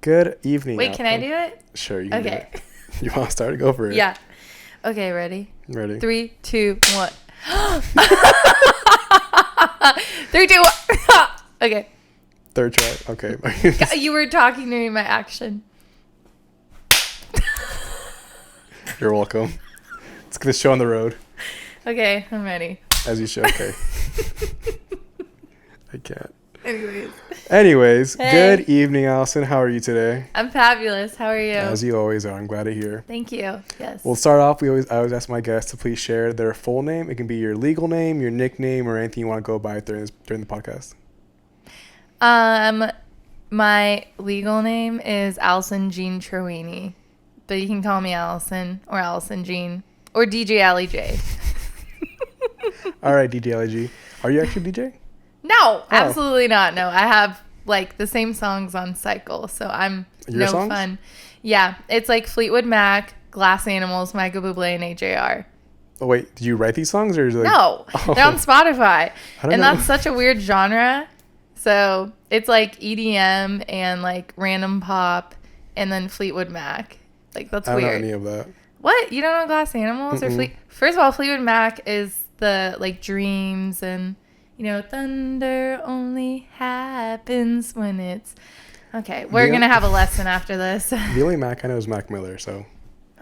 Good evening. Wait, can I do it? Sure, you can Okay. do it. You want to start? Go for it. Yeah. Okay, ready? Ready? 3, 2, 1. 3, 2, 1. Okay. Third try. Okay. You were talking to me in my action. You're welcome. Let's get this show on the road. Okay, I'm ready. As you should. Okay. I can't. Anyways. Hey. Good evening, Allison. How are you today? I'm fabulous. How are you? As you always are. I'm glad to hear. Thank you. Yes. We'll start off. I always ask my guests to please share their full name. It can be your legal name, your nickname, or anything you want to go by during the podcast. My legal name is Allison Jean Trowini, but you can call me Allison or Allison Jean or DJ Allie J. All right, DJ LG. Are you actually DJ? No, absolutely not. No, I have like the same songs on cycle, so I'm Your songs? Fun. Yeah, it's like Fleetwood Mac, Glass Animals, Michael Bublé, and AJR. Oh wait, did you write these songs or is it like... No, they're on Spotify, and know. That's such a weird genre. So it's like EDM and like random pop, and then Fleetwood Mac. Like that's weird. I don't know any of that. What? You don't know Glass Animals or First of all, Fleetwood Mac is the like Dreams and thunder only happens when it's. Okay, we're gonna have a lesson after this. The only Mac I know is Mac Miller, so.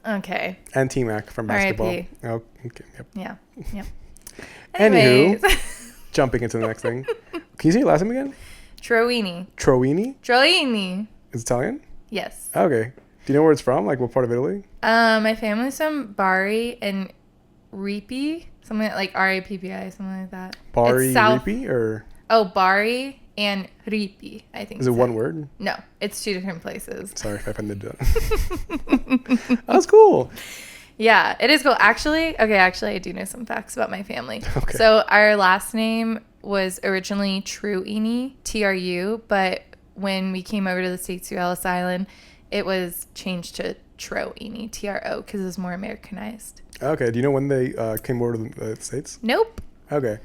Okay. And T-Mac from basketball. R.I.P. Oh, okay. Yep. Yeah. Anywho, jumping into the next thing. Can you say your last name again? Trowini. Trowini? It's Italian? Yes. Okay. Do you know where it's from? Like what part of Italy? My family's from Bari and Ripi. Something like R-A-P-P-I, something like that. Bari, Ripi, or? Oh, Bari and Ripi, I think. Is it one word? No, it's two different places. Sorry if I offended you. That's cool. Yeah, it is cool. Actually, I do know some facts about my family. Okay. So our last name was originally Truini, T-R-U, but when we came over to the States through Ellis Island, it was changed to Troini, T-R-O, because it was more Americanized. Okay. Do you know when they came over to the States? Nope. Okay.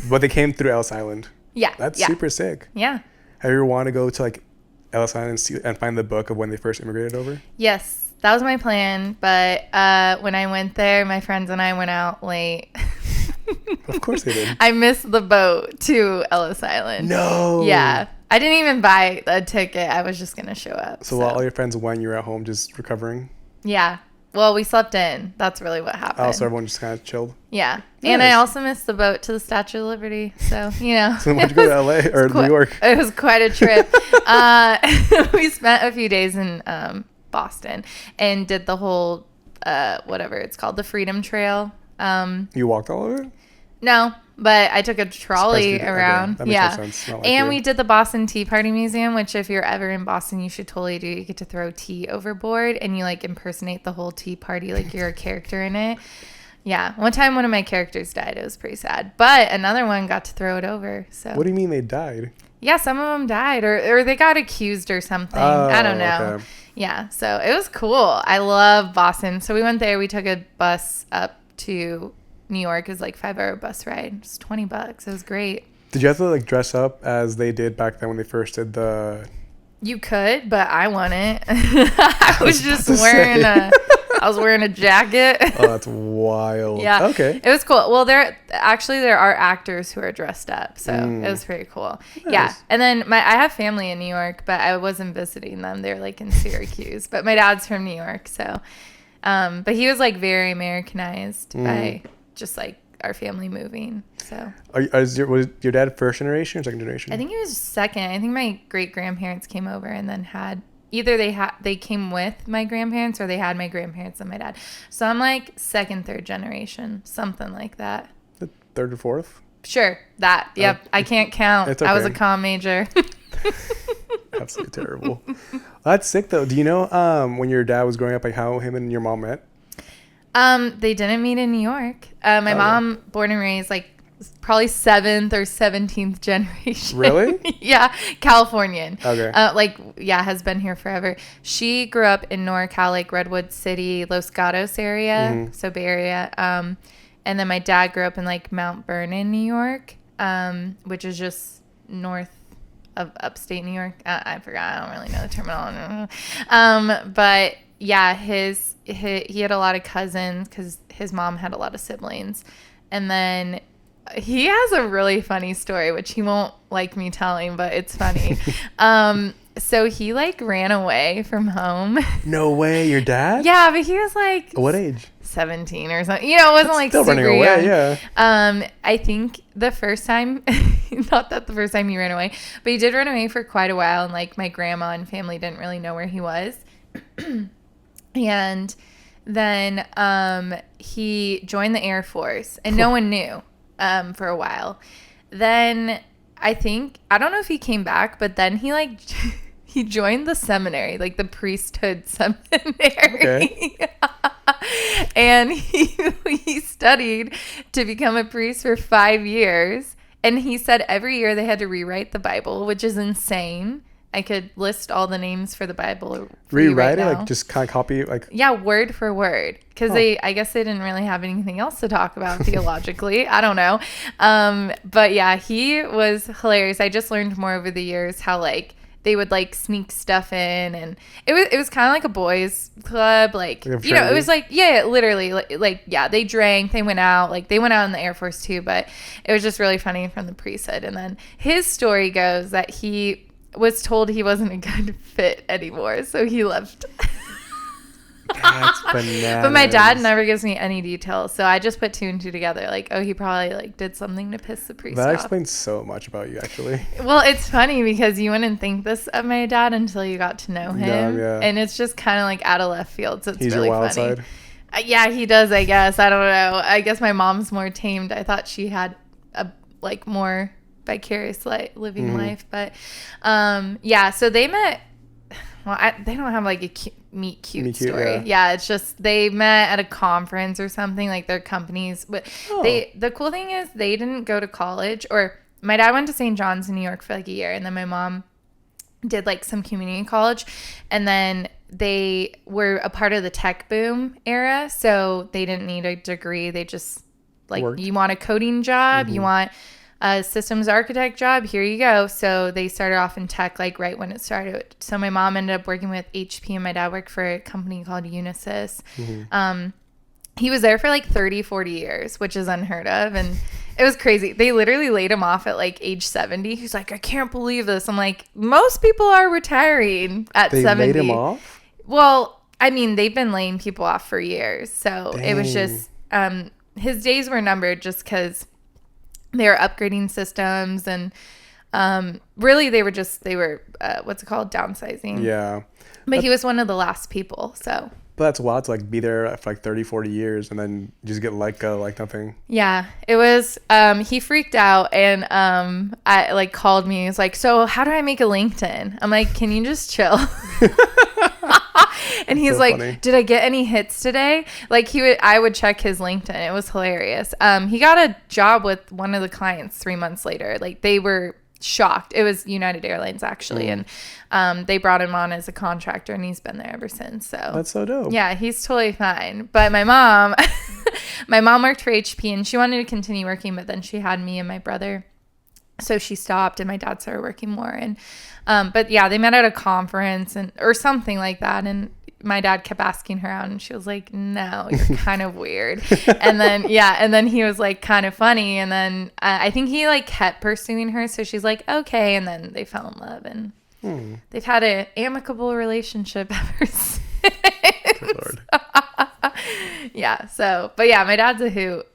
But they came through Ellis Island. Yeah. That's super sick. Yeah. Have you ever wanted to go to like Ellis Island and find the book of when they first immigrated over? Yes. That was my plan. But when I went there, my friends and I went out late. Of course they did. I missed the boat to Ellis Island. No. Yeah. I didn't even buy a ticket. I was just going to show up. So while all your friends went, you were at home just recovering? Yeah. Well, we slept in. That's really what happened. Oh, so everyone just kind of chilled? Yeah. Nice. And I also missed the boat to the Statue of Liberty. So, So why'd you go to LA or New York? It was quite a trip. We spent a few days in Boston and did the whole, whatever it's called, the Freedom Trail. You walked all of it? No, but I took a trolley around. Okay. That makes no sense. Not like and you. we did the Boston Tea Party Museum, which if you're ever in Boston, you should totally do. You get to throw tea overboard and you like impersonate the whole tea party like you're a character in it. Yeah. One time one of my characters died. It was pretty sad. But another one got to throw it over. So. What do you mean they died? Yeah, some of them died or they got accused or something. I don't know. Okay. Yeah. So it was cool. I love Boston. So we went there. We took a bus up to New York. Is like 5-hour bus ride. It's $20. It was great. Did you have to like dress up as they did back then when they first did the? You could, but I wasn't. I was just wearing a jacket. Oh, that's wild. Yeah. Okay. It was cool. Well, there are actors who are dressed up, so it was pretty cool. Nice. Yeah. And then I have family in New York, but I wasn't visiting them. They're like in Syracuse, but my dad's from New York, so. But he was like very Americanized by just like our family moving. So was your dad first generation or second generation? I think he was second. I think my great grandparents came over and then had either they came with my grandparents or they had my grandparents and my dad. So I'm like second, third generation, something like that. The third or fourth? Sure, that. Yep. I can't count. It's okay. I was a comm major. Absolutely terrible. That's sick though. Do you know when your dad was growing up, like how him and your mom met? They didn't meet in New York. My mom, born and raised, like probably 7th or 17th generation. Really? Yeah, Californian. Okay. Has been here forever. She grew up in NorCal, like Redwood City, Los Gatos area, so Bay Area. And then my dad grew up in like Mount Vernon, New York, which is just north of upstate New York. I forgot. I don't really know the terminology. But yeah, he had a lot of cousins because his mom had a lot of siblings. And then he has a really funny story, which he won't like me telling, but it's funny. So he like ran away from home. No way, your dad? Yeah, but he was like what age? 17 or something. You know, it wasn't like still super running away, young. yeah. I think the first time, not that the first time he ran away, but he did run away for quite a while, and like my grandma and family didn't really know where he was. And then he joined the Air Force, and no one knew for a while. Then I don't know if he came back, but then he like he joined the seminary, like the priesthood seminary. Okay. And he studied to become a priest for 5 years. And he said every year they had to rewrite the Bible, which is insane. I could list all the names for the Bible. Rewrite it? Like just kind of copy it? Like yeah, word for word. Because I guess they didn't really have anything else to talk about theologically. I don't know. But yeah, he was hilarious. I just learned more over the years how like they would like sneak stuff in, and it was kind of like a boys club, like you know, it was like yeah, literally like yeah, they drank, they went out, like they went out in the Air Force too, but it was just really funny from the priesthood. And then his story goes that he was told he wasn't a good fit anymore, so he left. That's bananas. But my dad never gives me any details, so I just put 2 and 2 together. Like, oh, he probably like did something to piss the priest off. That explains so much about you, actually. Well, it's funny because you wouldn't think this of my dad until you got to know him, yeah. And it's just kind of like out of left field. So it's He's really your wild funny. Side. Yeah, he does. I guess I don't know. I guess my mom's more tamed. I thought she had a like more vicarious living life, but yeah. So they met. Well, they don't have like a meet cute story. Yeah, it's just they met at a conference or something, like their companies. But the cool thing is they didn't go to college. Or my dad went to St. John's in New York for like a year, and then my mom did like some community college, and then they were a part of the tech boom era, so they didn't need a degree. They just like worked. You want a coding job, you want a systems architect job, here you go. So they started off in tech like right when it started. So my mom ended up working with HP, and my dad worked for a company called Unisys. He was there for like 30-40 years, which is unheard of, and it was crazy. They literally laid him off at like age 70. He's like, I can't believe this. I'm like, most people are retiring at 70. They laid him off? Well, I mean, they've been laying people off for years, so It was just his days were numbered just because they were upgrading systems, and really they were what's it called, downsizing. Yeah, but he was one of the last people. So but that's wild to like be there for like 30-40 years and then just get let go like nothing. Yeah, it was he freaked out, and I like called me. He was like, so how do I make a LinkedIn? I'm like, can you just chill? And he's so like, funny. Did I get any hits today? Like I would check his LinkedIn. It was hilarious. He got a job with one of the clients 3 months later. Like they were shocked. It was United Airlines actually. And they brought him on as a contractor, and he's been there ever since. So that's so dope. Yeah, he's totally fine. But my mom, my mom worked for HP, and she wanted to continue working, but then she had me and my brother. So she stopped, and my dad started working more. And but yeah, they met at a conference or something like that, and my dad kept asking her out, and she was like, no, you're kind of weird. And then he was like kind of funny, and then I think he like kept pursuing her, so she's like, okay, and then they fell in love, and they've had an amicable relationship ever since. Good Lord. Yeah, so but yeah, my dad's a hoot,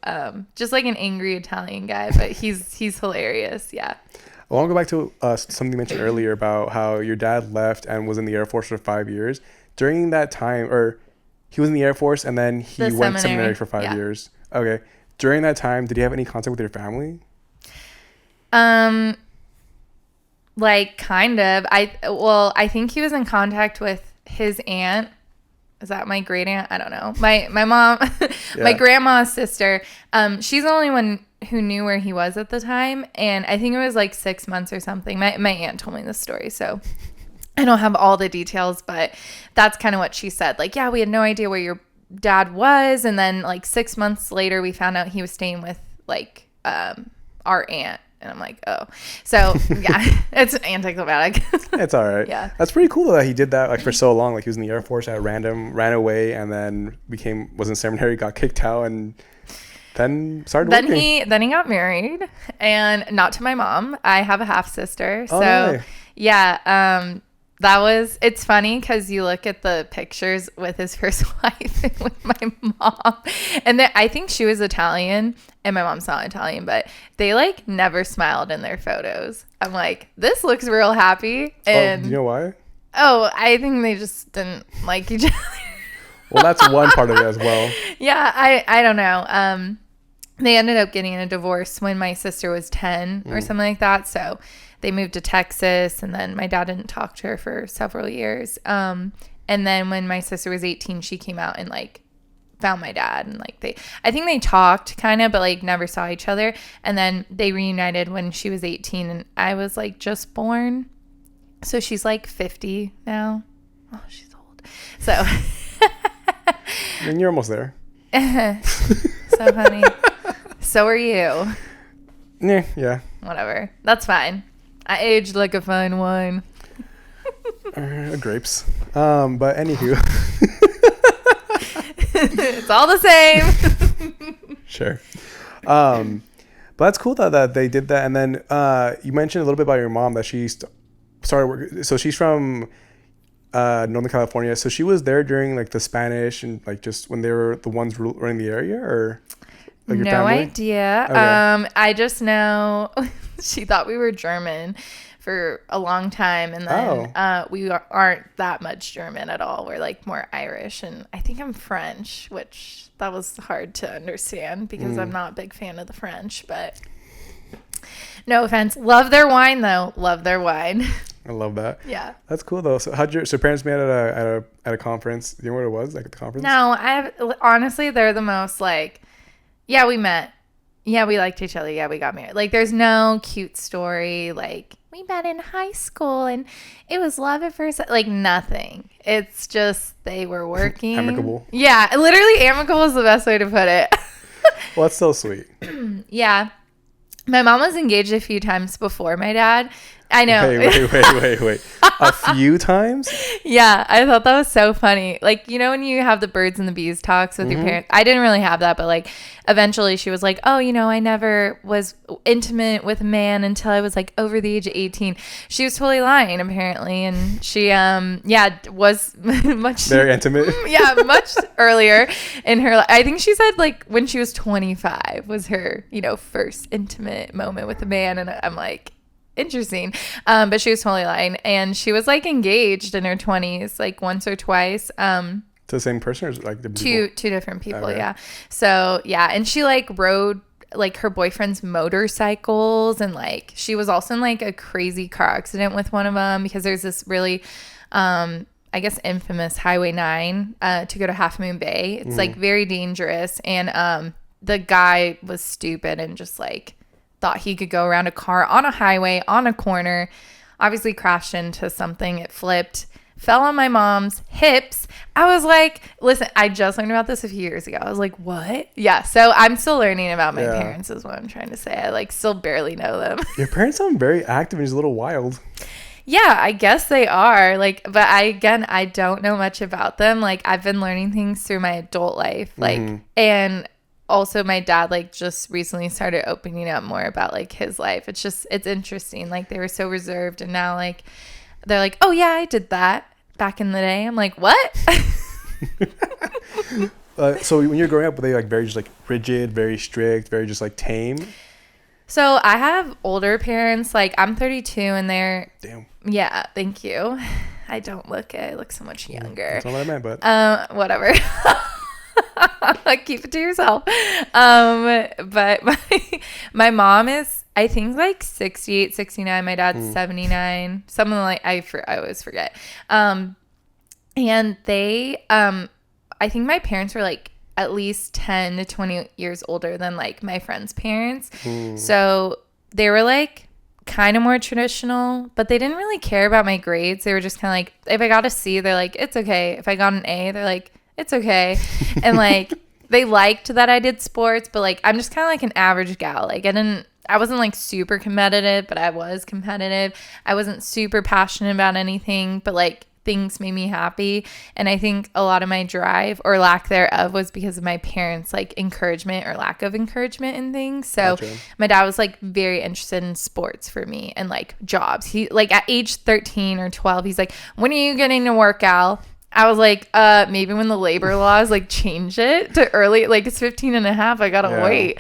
just like an angry Italian guy, but he's hilarious. Yeah, I want to go back to something you mentioned earlier about how your dad left and was in the Air Force for 5 years. During that time, or he was in the Air Force and then he went seminary for 5 years. Okay. During that time, did you have any contact with your family? Like kind of. I think he was in contact with his aunt. Is that my great aunt? I don't know. My mom, my grandma's sister. She's the only one who knew where he was at the time, and I think it was like 6 months or something. My aunt told me this story, so I don't have all the details, but that's kind of what she said. Like, yeah, we had no idea where your dad was. And then like 6 months later, we found out he was staying with like our aunt. And I'm like, oh. So, yeah, it's anticlimactic. It's all right. Yeah. That's pretty cool, though, that he did that, like, for so long. Like, he was in the Air Force at random, ran away, and then was in seminary, got kicked out, and then started working. Then he got married, and not to my mom. I have a half sister. Oh, so, nice. yeah, it's funny because you look at the pictures with his first wife and with my mom, and I think she was Italian and my mom's not Italian, but they like never smiled in their photos. I'm like, this looks real happy. And do you know why? Oh, I think they just didn't like each other. Well, that's one part of it as well. Yeah, I don't know. They ended up getting a divorce when my sister was 10 or something like that. So they moved to Texas, and then my dad didn't talk to her for several years. And then when my sister was 18, she came out and like found my dad, and like I think they talked kind of, but like never saw each other. And then they reunited when she was 18, and I was like just born. So she's like 50 now. Oh, she's old. So And you're almost there. So funny. So are you. Yeah. Whatever. That's fine. I aged like a fine wine. Grapes. But anywho. It's all the same. Sure. But that's cool that they did that. And then you mentioned a little bit about your mom, that she started working. So she's from Northern California. So she was there during like the Spanish and like just when they were the ones running the area, or like your no family? idea. Okay. I just know she thought we were German for a long time, and then we aren't that much German at all. We're like more Irish, and I think I'm French, which that was hard to understand because I'm not a big fan of the French, but no offense. Love their wine though. Love their wine. I love that. Yeah. That's cool though. So parents met at a conference? Do you know what it was, like at the conference? No, honestly, they're the most like, yeah, we met. Yeah, we liked each other. Yeah, we got married. Like, there's no cute story. Like, we met in high school and it was love at first. Like, nothing. It's just they were working. Amicable. Yeah, literally amicable is the best way to put it. Well, that's so sweet. Yeah. My mom was engaged a few times before my dad. I know. Wait. A few times? Yeah, I thought that was so funny. Like, you know when you have the birds and the bees talks with your parents? I didn't really have that, but like eventually she was like, oh, you know, I never was intimate with a man until I was like over the age of 18. She was totally lying apparently, and she was much very intimate. Yeah, much earlier in her life. I think she said like when she was 25 was her, you know, first intimate moment with a man, and I'm like, interesting. But she was totally lying, and she was like engaged in her 20s like once or twice. To the same person, or like the two different people. Okay. Yeah. So yeah, and she like rode like her boyfriend's motorcycles, and like she was also in like a crazy car accident with one of them because there's this really I guess infamous Highway 9 to go to Half Moon Bay. It's like very dangerous, and the guy was stupid and just like thought he could go around a car on a highway on a corner, obviously crashed into something. It flipped, fell on my mom's hips. I was like, listen, I just learned about this a few years ago. I was like, what? Yeah. So I'm still learning about my parents is what I'm trying to say. I like still barely know them. Your parents sound very active and just a little wild. Yeah, I guess they are. Like, but I don't know much about them. Like, I've been learning things through my adult life. Like, and also my dad like just recently started opening up more about like his life. It's interesting. Like, they were so reserved, and now like they're like, oh yeah, I did that back in the day. I'm like, what? So when you're growing up, were they like very just like rigid, very strict, very just like tame? So I have older parents. Like, I'm 32 and they're damn. Yeah, thank you. I look so much younger. That's not what I meant, but whatever. Keep it to yourself. But my mom is, I think, like 68, 69. My dad's 79. Something like, I always forget. And they, I think my parents were like at least 10 to 20 years older than like my friends' parents. So they were like kind of more traditional, but they didn't really care about my grades. They were just kind of like, if I got a C, they're like, it's okay. If I got an A, they're like, it's okay. And like, they liked that I did sports, but like, I'm just kind of like an average gal. Like, I didn't I wasn't like super competitive, but I was competitive. I wasn't super passionate about anything, but like things made me happy. And I think a lot of my drive or lack thereof was because of my parents' like encouragement or lack of encouragement in things. So my dad was like very interested in sports for me and like jobs. He like at age 13 or 12, he's like, when are you getting to work, Al? I was like, maybe when the labor laws like change it to early, like it's 15 and a half, I gotta wait.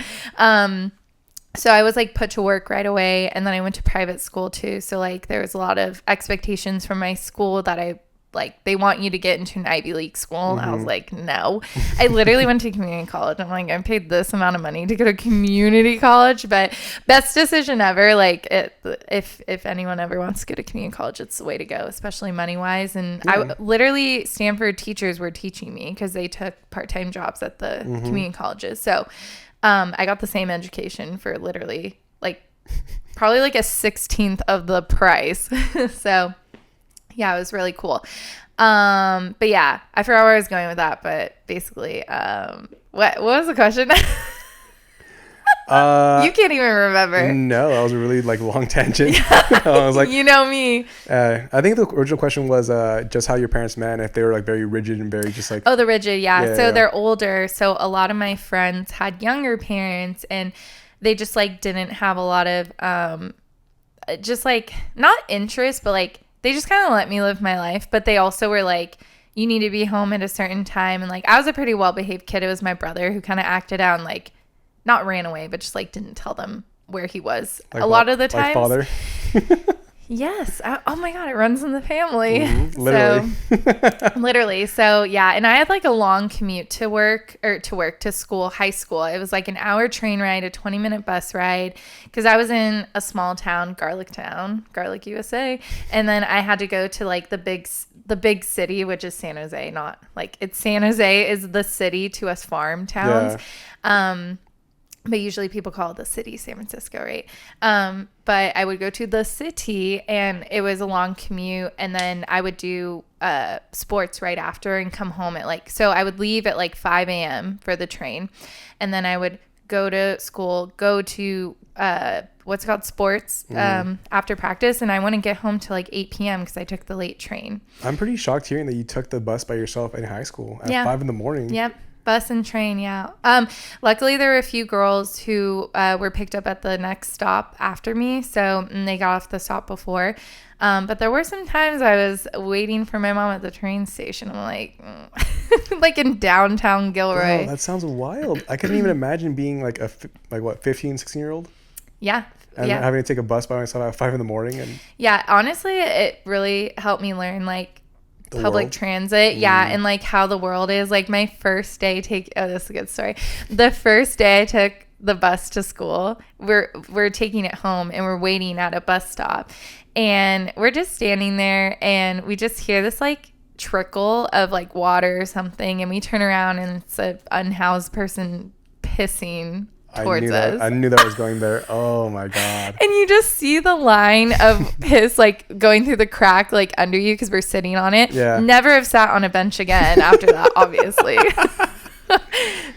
So I was like put to work right away, and then I went to private school too. So like there was a lot of expectations from my school that I like, they want you to get into an Ivy League school. And I was like, no. I literally went to community college. I'm like, I paid this amount of money to go to community college, but best decision ever. Like if anyone ever wants to go to community college, it's the way to go, especially money wise. And I literally, Stanford teachers were teaching me because they took part-time jobs at the community colleges. So I got the same education for literally like probably like a 16th of the price. So yeah, it was really cool. But yeah, I forgot where I was going with that, but basically, what was the question? You can't even remember. No, that was a really like long tangent. I was like, you know me. I think the original question was just how your parents met, and if they were like very rigid and very just like. Oh, the rigid, yeah. So they're older. So a lot of my friends had younger parents, and they just like didn't have a lot of just like not interest, but like they just kind of let me live my life. But they also were like, you need to be home at a certain time, and like I was a pretty well behaved kid. It was my brother who kind of acted out and like. Not ran away, but just like didn't tell them where he was like a lot of the times. Like father. Yes. Oh my God, it runs in the family. Literally. Literally. So yeah, and I had like a long commute to school, high school. It was like an hour train ride, a 20-minute bus ride, because I was in a small town, Garlic, USA, and then I had to go to like the big city, which is San Jose. Not like it's San Jose is the city to us farm towns. Yeah. But usually people call it the city, San Francisco, right? But I would go to the city, and it was a long commute, and then I would do sports right after and come home at like, so I would leave at like 5 a.m. for the train, and then I would go to school, go to what's called sports after practice, and I wouldn't get home till like 8 p.m. because I took the late train. I'm pretty shocked hearing that you took the bus by yourself in high school at 5 in the morning. Yep. Bus and train, yeah. Luckily, there were a few girls who were picked up at the next stop after me, so they got off the stop before. But there were some times I was waiting for my mom at the train station. I'm like, like in downtown Gilroy. Oh, that sounds wild. I couldn't even imagine being like 15, 16-year-old? Yeah. And having to take a bus by myself at 5 in the morning. And yeah, honestly, it really helped me learn like public transit, and like how the world is. Like my first day this is a good story. The first day I took the bus to school, we're taking it home, and we're waiting at a bus stop, and we're just standing there, and we just hear this like trickle of like water or something, and we turn around, and it's an unhoused person pissing towards us. I knew that was going there. Oh my God. And you just see the line of piss like going through the crack like under you because we're sitting on it. Yeah. Never have sat on a bench again after that, obviously.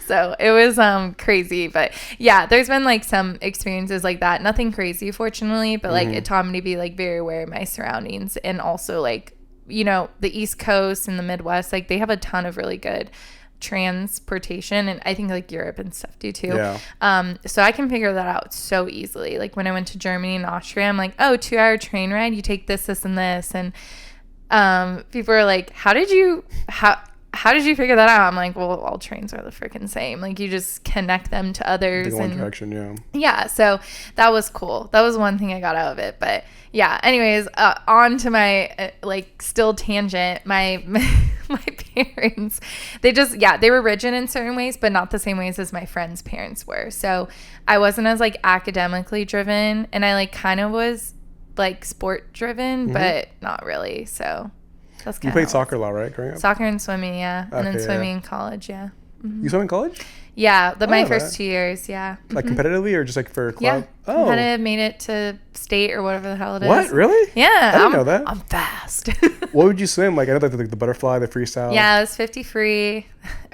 So it was crazy. But yeah, there's been like some experiences like that. Nothing crazy, fortunately, but like it taught me to be like very aware of my surroundings, and also like, you know, the East Coast and the Midwest, like they have a ton of really good transportation, and I think like Europe and stuff do too. So I can figure that out so easily. Like when I went to Germany and Austria, I'm like, 2-hour train ride, you take this and this, and people are like, how did you figure that out? I'm like, well, all trains are the freaking same. Like you just connect them to others in one direction. So that was cool. That was one thing I got out of it. But yeah, anyways, on to my like still tangent. My parents, they were rigid in certain ways, but not the same ways as my friends' parents were. So I wasn't as like academically driven, and I like kind of was like sport driven, but not really. So that's kind of. You played soccer a lot, right, growing up? Soccer and swimming, yeah. Okay, and then swimming in college, yeah. Mm-hmm. You swim in college? Yeah, my first 2 years, yeah. Like competitively or just like for club? Yeah, competitive, made it to state or whatever the hell it is. What, really? Yeah. I didn't know that. I'm fast. What would you swim? Like I know like the butterfly, the freestyle. Yeah, it was 50 free,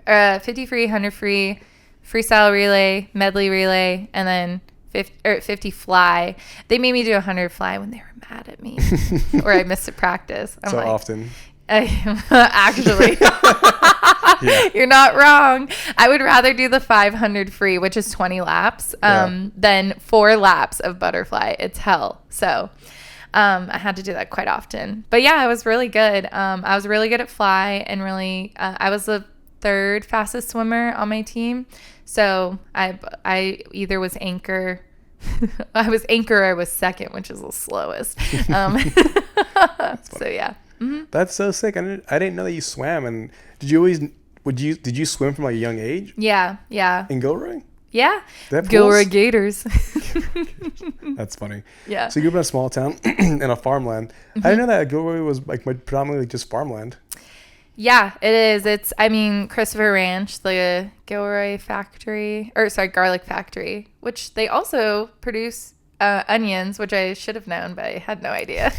100 free, freestyle relay, medley relay, and then 50 fly. They made me do 100 fly when they were mad at me or I missed a practice. I'm so like, often. Actually, you're not wrong. I would rather do the 500 free, which is 20 laps, than 4 laps of butterfly. It's hell. So I had to do that quite often. But yeah, I was really good. I was really good at fly and really, I was the 3rd fastest swimmer on my team. So I either was anchor. I was anchor. I was 2nd, which is the slowest. So yeah. Mm-hmm. That's so sick. I didn't know that you swam. And did you swim from like a young age? Yeah. In Gilroy? Yeah. Gilroy Gators. That's funny. Yeah. So you grew up in a small town in a farmland. Mm-hmm. I didn't know that Gilroy was like predominantly just farmland. Yeah, it is. It's, Christopher Ranch, the Gilroy factory, garlic factory, which they also produce onions, which I should have known, but I had no idea.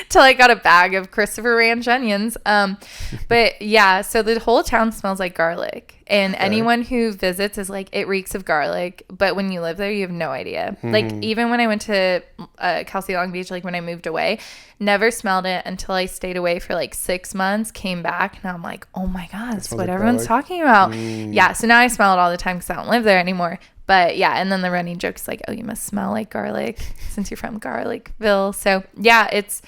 Till I got a bag of Christopher Ranch onions. But yeah, so the whole town smells like garlic. And anyone who visits is like, it reeks of garlic. But when you live there, you have no idea. Mm-hmm. Like, even when I went to Cal State Long Beach, like when I moved away, never smelled it until I stayed away for like 6 months, came back, and I'm like, oh my God, that's what everyone's talking about. Yeah, so now I smell it all the time because I don't live there anymore. But yeah, and then the running joke is like, oh, you must smell like garlic since you're from Garlicville. So yeah, it's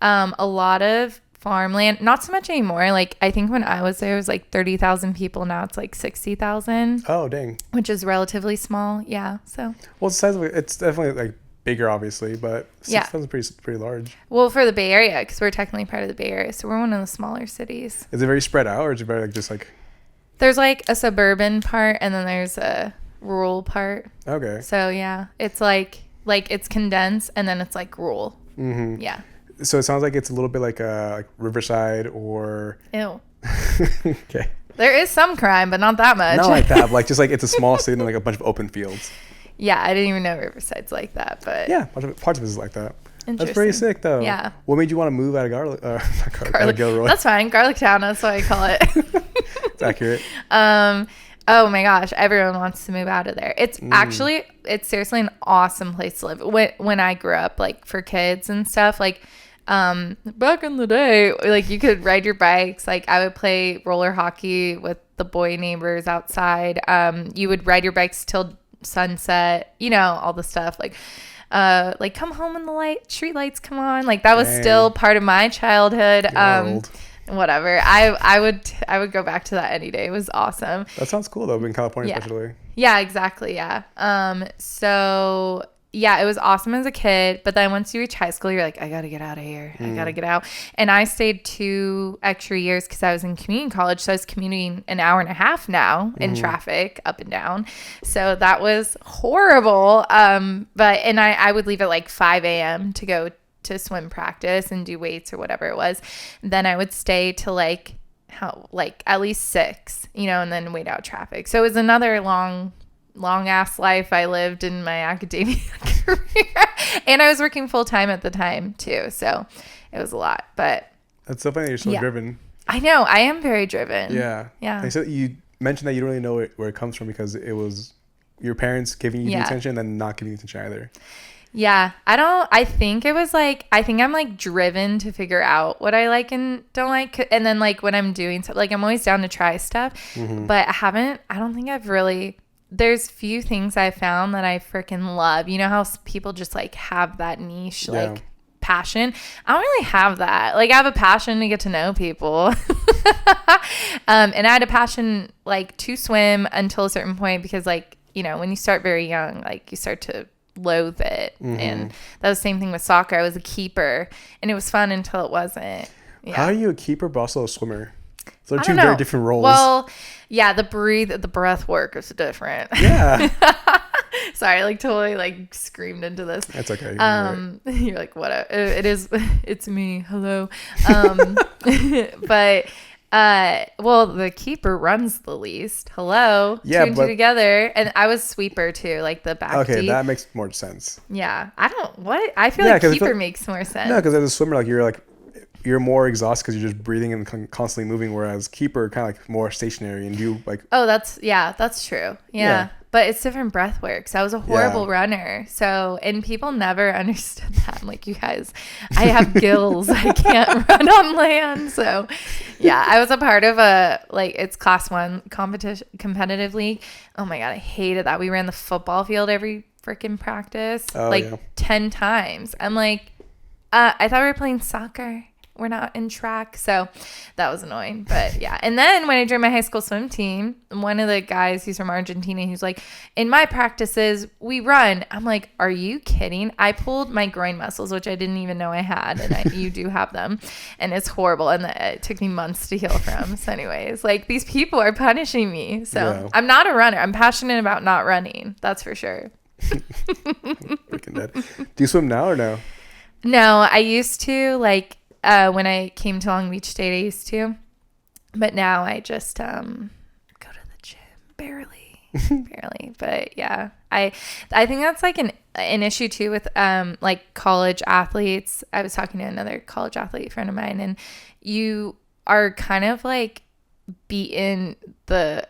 a lot of farmland. Not so much anymore. Like, I think when I was there, it was like 30,000 people. Now it's like 60,000. Oh, dang. Which is relatively small. Yeah. So. Well, it's definitely like bigger, obviously, but 6,000 is pretty large. Well, for the Bay Area, because we're technically part of the Bay Area, so we're one of the smaller cities. Is it very spread out, or is it very like just like? There's like a suburban part, and then there's a rural part. Okay. So yeah, it's like it's condensed, and then it's like rural. Mm-hmm. Yeah. So it sounds like it's a little bit like Riverside or. Ew. Okay. There is some crime, but not that much. Not like that. Like just like it's a small city and like a bunch of open fields. Yeah, I didn't even know Riverside's like that, but. Yeah, parts of it is like that. That's pretty sick, though. Yeah. What made you want to move out of Garlic? Out of Gilroy? That's fine. Garlic Town. That's what I call it. It's accurate. Oh my gosh, everyone wants to move out of there. It's actually, it's seriously an awesome place to live. When I grew up, like for kids and stuff, like back in the day, like you could ride your bikes. Like I would play roller hockey with the boy neighbors outside. You would ride your bikes till sunset. You know, all the stuff like come home when the street lights come on. Like that was still part of my childhood. Whatever. I would go back to that any day. It was awesome. That sounds cool though, in California especially. Yeah, exactly. Yeah. So yeah, it was awesome as a kid, but then once you reach high school, you're like, I gotta get out of here. I gotta get out. And I stayed 2 extra years because I was in community college, so I was commuting an hour and a half now in traffic up and down. So that was horrible. But I would leave at like 5 a.m. to go to swim practice and do weights or whatever it was. Then I would stay till like at least 6, and then wait out traffic. So it was another long ass life I lived in my academia career. And I was working full time at the time too. So it was a lot, but that's so funny that you're so driven. I know. I am very driven. Yeah. Yeah. So you mentioned that you don't really know where it comes from because it was your parents giving you the attention and then not giving you attention either. Yeah. I think it was like, I think I'm like driven to figure out what I like and don't like. And then like when I'm doing stuff, like I'm always down to try stuff, but I don't think I've really, there's few things I found that I freaking love. You know how people just like have that niche, like passion. I don't really have that. Like I have a passion to get to know people. And I had a passion like to swim until a certain point because like, when you start very young, like you start to loathe it. And that was the same thing with soccer. I was a keeper and it was fun until it wasn't. Yeah. How are you a keeper but also a swimmer? So they're two very different roles. Well, yeah, the breath work is different. Yeah. Sorry, I like totally like screamed into this. That's okay. You're like, what? It's me. Hello. But well, the keeper runs the least. Hello. Yeah, two and two together. And I was sweeper too, like the back. Okay, that makes more sense. Yeah. I feel like keeper makes more sense. No, because as a swimmer, like you're more exhausted because you're just breathing and constantly moving, whereas keeper kind of like more stationary and you like. Oh, that's true. Yeah. but it's different breath work. So I was a horrible runner. So, and people never understood that. I'm like, you guys, I have gills. I can't run on land. So yeah, I was a part of it's class 1 competition, competitive league. Oh my God, I hated that. We ran the football field every freaking practice 10 times. I'm like, I thought we were playing soccer. We're not in track. So that was annoying. But yeah. And then when I joined my high school swim team, one of the guys, he's from Argentina, he's like, in my practices, we run. I'm like, are you kidding? I pulled my groin muscles, which I didn't even know I had. And you do have them. And it's horrible. And it took me months to heal from. So anyways, like these people are punishing me. So I'm not a runner. I'm passionate about not running. That's for sure. Freaking dead. Do you swim now or no? No, I used to when I came to Long Beach State, I used to, but now I just go to the gym barely. But yeah, I think that's like an issue too with like college athletes. I was talking to another college athlete friend of mine, and you are kind of like beaten the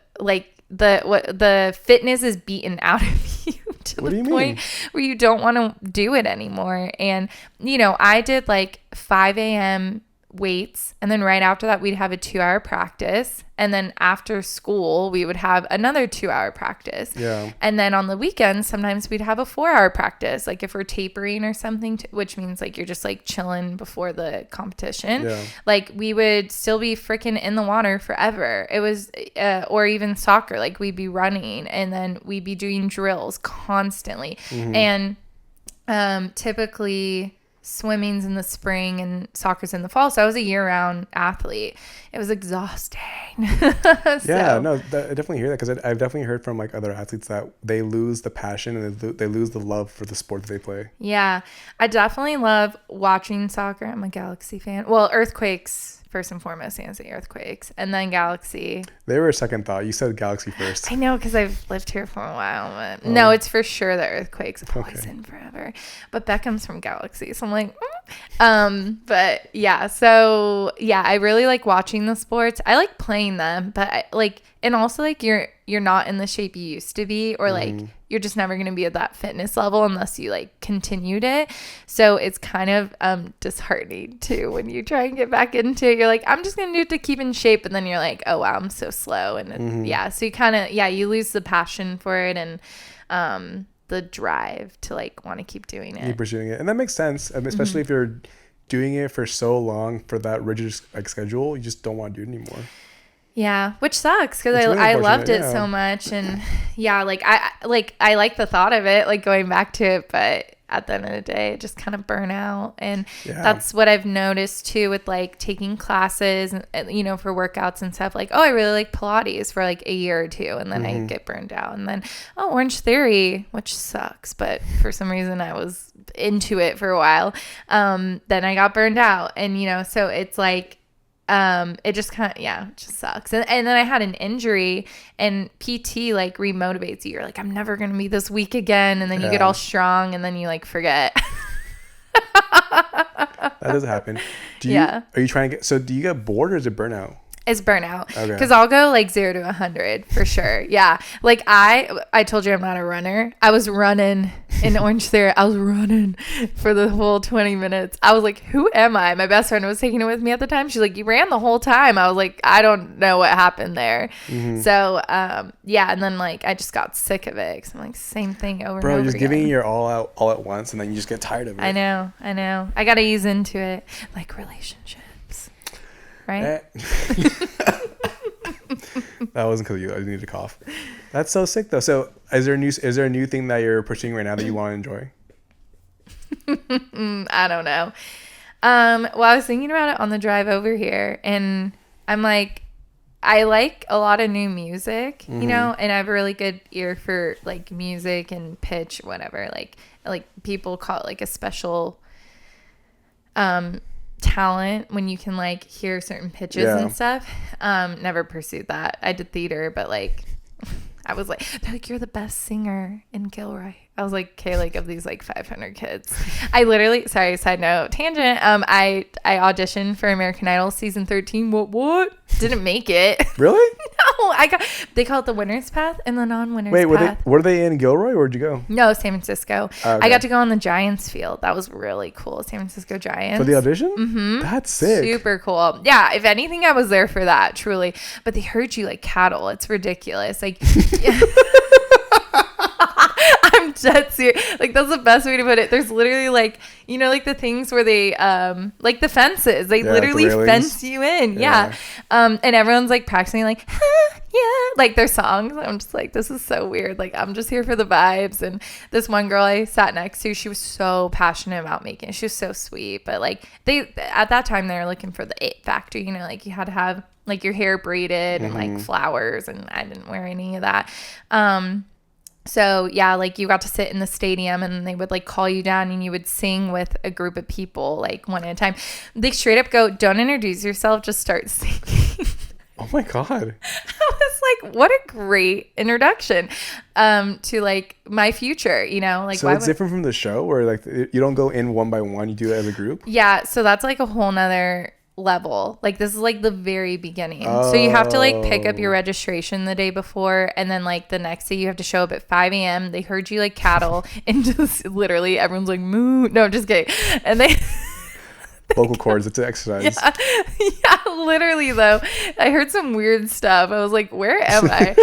fitness is beaten out of you to the point where you don't want to do it anymore. And, I did like 5 a.m. weights. And then right after that, we'd have a 2-hour practice. And then after school, we would have another 2-hour practice. Yeah. And then on the weekends, sometimes we'd have a 4-hour practice. Like if we're tapering or something, which means like you're just like chilling before the competition. Yeah. Like we would still be freaking in the water forever. It was, or even soccer, like we'd be running and then we'd be doing drills constantly. Mm-hmm. And typically swimming's in the spring and soccer's in the fall. So I was a year-round athlete. It was exhausting. Yeah, no, I definitely hear that because I've definitely heard from like other athletes that they lose the passion and they lose the love for the sport that they play. Yeah, I definitely love watching soccer. I'm a Galaxy fan. Well, Earthquakes first and foremost, San Jose Earthquakes, and then Galaxy. They were a second thought. You said Galaxy first. I know because I've lived here for a while, but no, it's for sure the Earthquakes. Always in forever. But Beckham's from Galaxy, so I'm like, but yeah. So yeah, I really like watching the sports. I like playing them, but and also like you're not in the shape you used to be, or like you're just never going to be at that fitness level unless you like continued it. So it's kind of disheartening too when you try and get back into it. You're like, I'm just going to do it to keep in shape, and then you're like, oh wow, I'm so slow. And so you kind of you lose the passion for it and the drive to like want to keep doing it. Keep pursuing it. And that makes sense, especially if you're doing it for so long for that rigid like schedule, you just don't want to do it anymore. Yeah, which sucks because I loved it so much, and I like the thought of it, like going back to it, but at the end of the day, it just kind of burn out, and that's what I've noticed too with like taking classes, and for workouts and stuff. Like, I really like Pilates for like a year or two, and then I get burned out, and then Orange Theory, which sucks, but for some reason I was into it for a while. Then I got burned out, and so it's like. It just kind of, it just sucks. And then I had an injury, and PT like remotivates you. You're like, I'm never going to be this weak again. And then you get all strong, and then you like forget. That does happen. Are you trying to do you get bored or is it burnout? It's burnout. Because I'll go like 0 to 100 for sure. Yeah. Like I told you I'm not a runner. I was running in Orange Theory. I was running for the whole 20 minutes. I was like, who am I? My best friend was taking it with me at the time. She's like, you ran the whole time. I was like, I don't know what happened there. So, and then like I just got sick of it because I'm like, same thing over and over again. Bro, just giving your all out all at once and then you just get tired of it. I know. I got to ease into it. Like relationships. Right? That wasn't because I needed to cough. That's so sick though. So is there a new thing that you're pursuing right now that you want to enjoy? I don't know. Well, I was thinking about it on the drive over here, and I'm like, I like a lot of new music, and I have a really good ear for like music and pitch, whatever. Like people call it like a special talent when you can like hear certain pitches and stuff. Never pursued that. I did theater, but like I was like, they're like, you're the best singer in Gilroy. I was like, okay, like of these like 500 kids. I literally, sorry, side note, tangent. I auditioned for American Idol season 13. What? Didn't make it. Really? They call it the winner's path and the non-winner's Wait, path. were they in Gilroy or where'd you go? No, San Francisco. Okay. I got to go on the Giants field. That was really cool. San Francisco Giants. For the audition? Mm-hmm. That's sick. Super cool. Yeah, if anything, I was there for that, truly. But they herd you like cattle. It's ridiculous. Like... I'm dead serious. Like, that's the best way to put it. There's literally like, you know, like the things where they like the fences, they literally fence you in. Yeah. And everyone's like practicing like, yeah, like their songs. I'm just like, this is so weird. Like, I'm just here for the vibes. And this one girl I sat next to, she was so passionate about making it. She was so sweet. But like, they at that time they were looking for the it factor, you know, like you had to have like your hair braided and like flowers, and I didn't wear any of that. So yeah, like you got to sit in the stadium and they would like call you down and you would sing with a group of people, like one at a time. They straight up go, don't introduce yourself, just start singing. Oh my God. I was like, what a great introduction to like my future, you know? Like, so it's different from the show where like you don't go in one by one, you do it as a group? Yeah, so that's like a whole nother level. Like, this is like the very beginning. So you have to like pick up your registration the day before, and then like the next day you have to show up at 5 a.m. They herd you like cattle and just literally everyone's like, moo. No, I'm just kidding. And they vocal cords, it's an exercise. Yeah, literally though. I heard some weird stuff. I was like, where am I?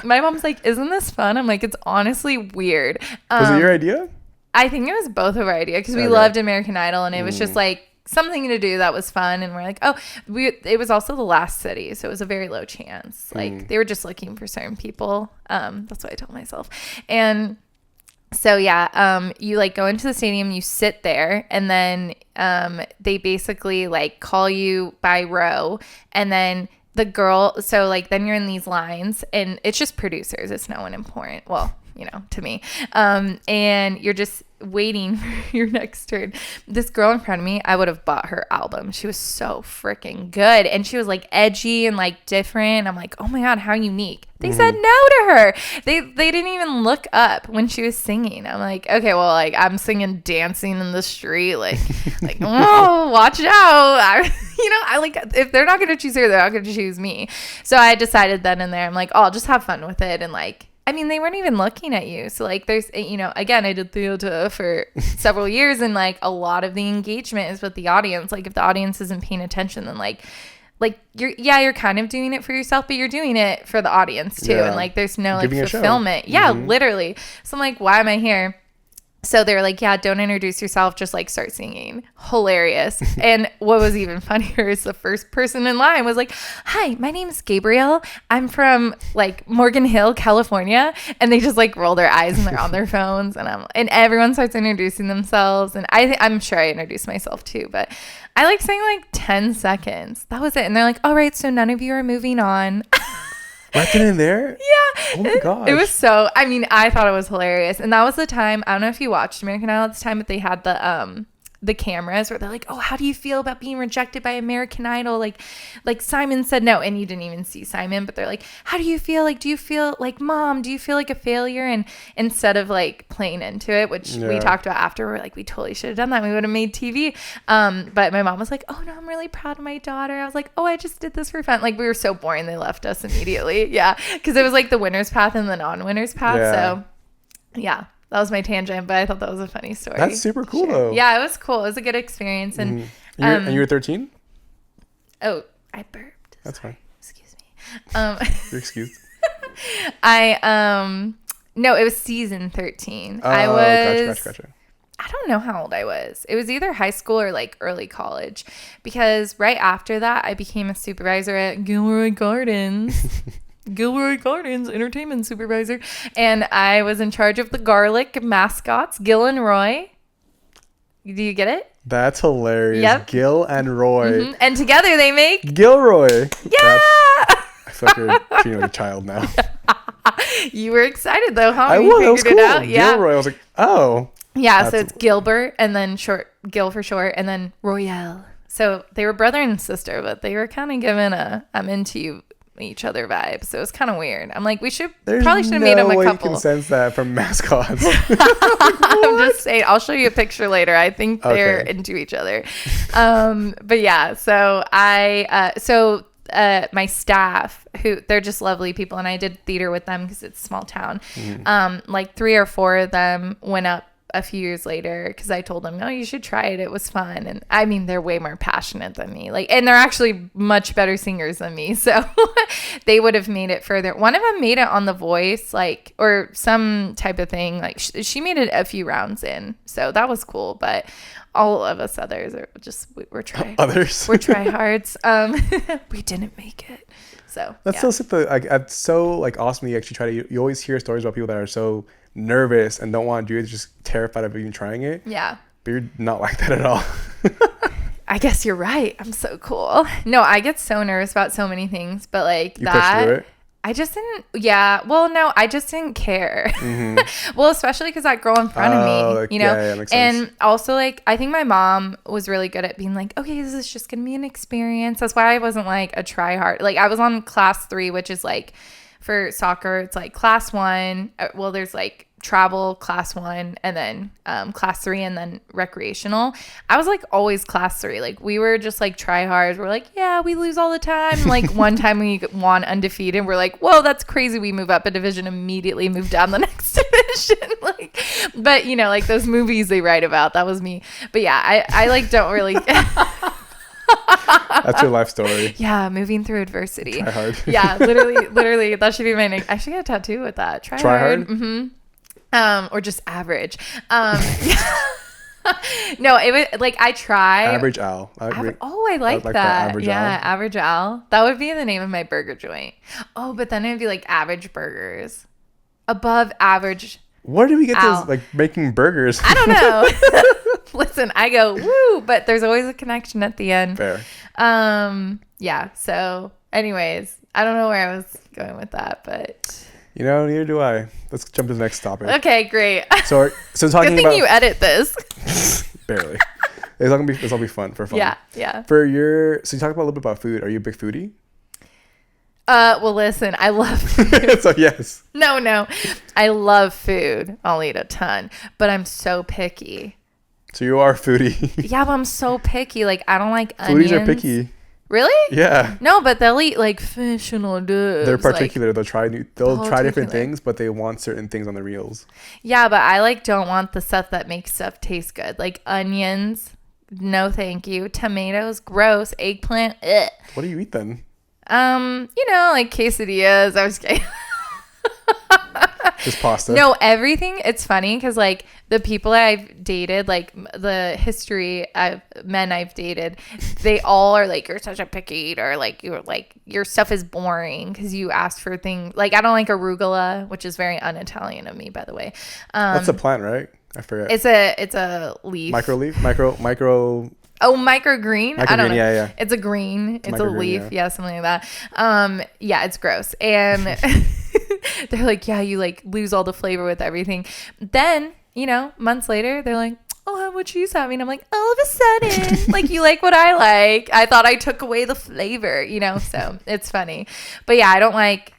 My mom's like, isn't this fun? I'm like, it's honestly weird. Was it your idea? I think it was both of our idea, because we loved American Idol, and it was just like something to do that was fun. And we're like, it was also the last city, so it was a very low chance. Like they were just looking for certain people. That's what I told myself. And so yeah, you like go into the stadium, you sit there, and then they basically like call you by row, and then the girl, so like then you're in these lines, and it's just producers, it's no one important, well, you know, to me, and you're just waiting for your next turn. This girl in front of me, I would have bought her album. She was so freaking good, and she was like edgy and like different. I'm like, oh my God, how unique. They said no to her. They didn't even look up when she was singing. I'm like, okay, well, like I'm singing dancing in the street, like oh, watch out. I like, if they're not gonna choose her, they're not gonna choose me. So I decided then and there, I'm like, oh, I'll just have fun with it. And like, I mean, they weren't even looking at you. So like there's, you know, again, I did theater for several years, and like a lot of the engagement is with the audience. Like if the audience isn't paying attention, then like you're kind of doing it for yourself, but you're doing it for the audience too. Yeah. And like there's no like fulfillment. Yeah, literally. So I'm like, why am I here? So they're like, yeah, don't introduce yourself, just like start singing. Hilarious. And what was even funnier is the first person in line was like, hi, my name is Gabriel. I'm from like Morgan Hill, California. And they just like roll their eyes and they're on their phones. And everyone starts introducing themselves. And I'm sure I introduced myself too, but I like sang like 10 seconds. That was it. And they're like, all right, so none of you are moving on. Right then and there? Yeah. Oh my gosh. It was so, I mean, I thought it was hilarious. And that was the time, I don't know if you watched American Idol at the time, but they had the cameras where they're like, oh, how do you feel about being rejected by American Idol? Like Simon said no, and you didn't even see Simon, but they're like, how do you feel? Like, do you feel like, mom, do you feel like a failure? And instead of like playing into it, which we talked about after, we're like, we totally should have done that. We would have made TV. But my mom was like, oh no, I'm really proud of my daughter. I was like, oh, I just did this for fun. Like, we were so boring. They left us immediately. Yeah. Cause it was like the winner's path and the non-winner's path. Yeah. So yeah. That was my tangent, but I thought that was a funny story. That's super cool, though. Yeah, it was cool. It was a good experience. And and you were 13? Oh, I burped. That's fine. Excuse me. You're excused. No, it was season 13. Gotcha. I don't know how old I was. It was either high school or like early college, because right after that, I became a supervisor at Gilroy Gardens. Gilroy Gardens entertainment supervisor, and I was in charge of the garlic mascots, Gil and Roy. Do you get it? That's hilarious. Yep. Gil and Roy. And together they make Gilroy. Yeah. I feel like you're treating like a child now. You were excited though, huh? I was. That was cool. It out? Yeah. Gilroy. I was like, oh. Yeah. So it's Gilbert, and then Gil for short, and then Royale. So they were brother and sister, but they were kind of given a "I'm into you" each other vibe, so it was kind of weird. I'm like, probably should have made them a couple. You can sense that from mascots. I'm just saying, I'll show you a picture later. I think they're into each other. But yeah, so my staff, who they're just lovely people, and I did theater with them because it's a small town. Like 3 or 4 of them went up a few years later because I told them, no, you should try it. It was fun. And I mean, they're way more passionate than me. Like, and they're actually much better singers than me. So they would have made it further. One of them made it on The Voice, like, or some type of thing. Like she made it a few rounds in. So that was cool. But all of us others are just, we're tryhards. We didn't make it. So that's so simple. Like, it's so like awesome. You actually try to, you always hear stories about people that are so nervous and don't want to do it, just terrified of even trying it. Yeah. But you're not like that at all. I guess you're right. I'm so cool. No, I get so nervous about so many things, but like you pushed through it. I just didn't. Yeah. Well, no, I just didn't care. Well, especially because that girl in front of me, like, you know, yeah, makes sense. And also like, I think my mom was really good at being like, okay, this is just going to be an experience. That's why I wasn't like a try hard. Like I was on class 3, which is like for soccer, it's like class 1. Well, there's like travel class 1 and then class 3 and then recreational. I was like always class 3. Like we were just like try hard. We're like, yeah, we lose all the time. Like one time we won undefeated. We're like, whoa, that's crazy. We move up a division, immediately move down the next division. Like, but you know, like those movies they write about, that was me. But yeah, I like don't really. That's your life story. Yeah, moving through adversity. Try hard. Yeah, literally. That should be my name. I should get a tattoo with that. Try hard. Or just average. No, it was like I try. Average Al. I like that. Average yeah, Al. Average Al. That would be the name of my burger joint. Oh, but then it'd be like Average Burgers. Above average. Where did we get this, like, making burgers? I don't know. Listen, I go, woo, but there's always a connection at the end. Fair. Yeah, so anyways, I don't know where I was going with that, but... You know, neither do I. Let's jump to the next topic. Okay, great. So talking Good thing about... you edit this. Barely. It's all be fun, for fun. Yeah. So you talked about a little bit about food. Are you a big foodie? Well, listen, I love food. So yes. No. I love food. I'll eat a ton, but I'm so picky. So you are a foodie. Yeah, but I'm so picky. Like, I don't like onions. Foodies are picky. Really? Yeah. No, but they'll eat like fish and hors d'oeuvres. They're particular. Like, they'll try different things, but they want certain things on the reels. Yeah, but I like don't want the stuff that makes stuff taste good. Like onions, no thank you. Tomatoes, gross. Eggplant, ugh. What do you eat then? You know, like quesadillas. I was kidding. Just pasta. No, everything. It's funny because like the people I've dated, like the history of men I've dated, they all are like, you're such a picky eater. Like your stuff is boring because you asked for things. Like I don't like arugula, which is very un-Italian of me, by the way. That's a plant, right? I forget. It's a leaf. Micro. Oh, microgreen? I don't know. Yeah. It's a green. It's a leaf. Yeah, something like that. Yeah, it's gross. And they're like, yeah, you like lose all the flavor with everything. Then, you know, months later, they're like, oh, how much you having? I'm like, all of a sudden, like you like what I like. I thought I took away the flavor, you know, so it's funny. But yeah, I don't like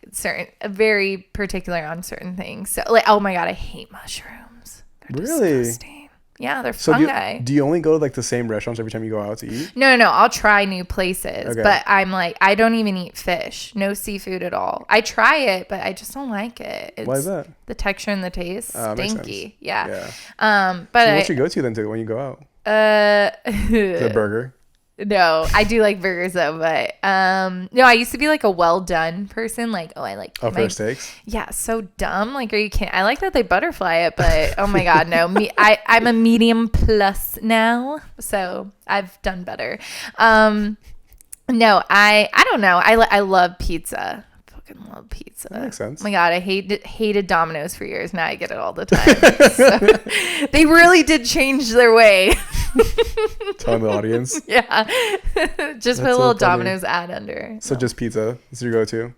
very particular on certain things. So like, oh my God, I hate mushrooms. They're disgusting. Yeah, they're fungi. Do you only go to like the same restaurants every time you go out to eat? No. I'll try new places. Okay. But I'm like, I don't even eat fish. No seafood at all. I try it, but I just don't like it. Why is that? The texture and the taste. Stinky. Yeah. But so what's your go-to then when you go out? The burger. No, I do like burgers though, but no, I used to be like a well done person. Like, I like for steaks. Yeah, so dumb. Like, are you kidding? I like that they butterfly it, but oh my God, no. I'm a medium plus now, so I've done better. No, I don't know. I love pizza. Fucking love pizza. That makes sense. Oh my God, I hated Domino's for years. Now I get it all the time. So, they really did change their way. Telling the audience. Yeah. Just put a little Domino's ad under. So just pizza. That's your go-to.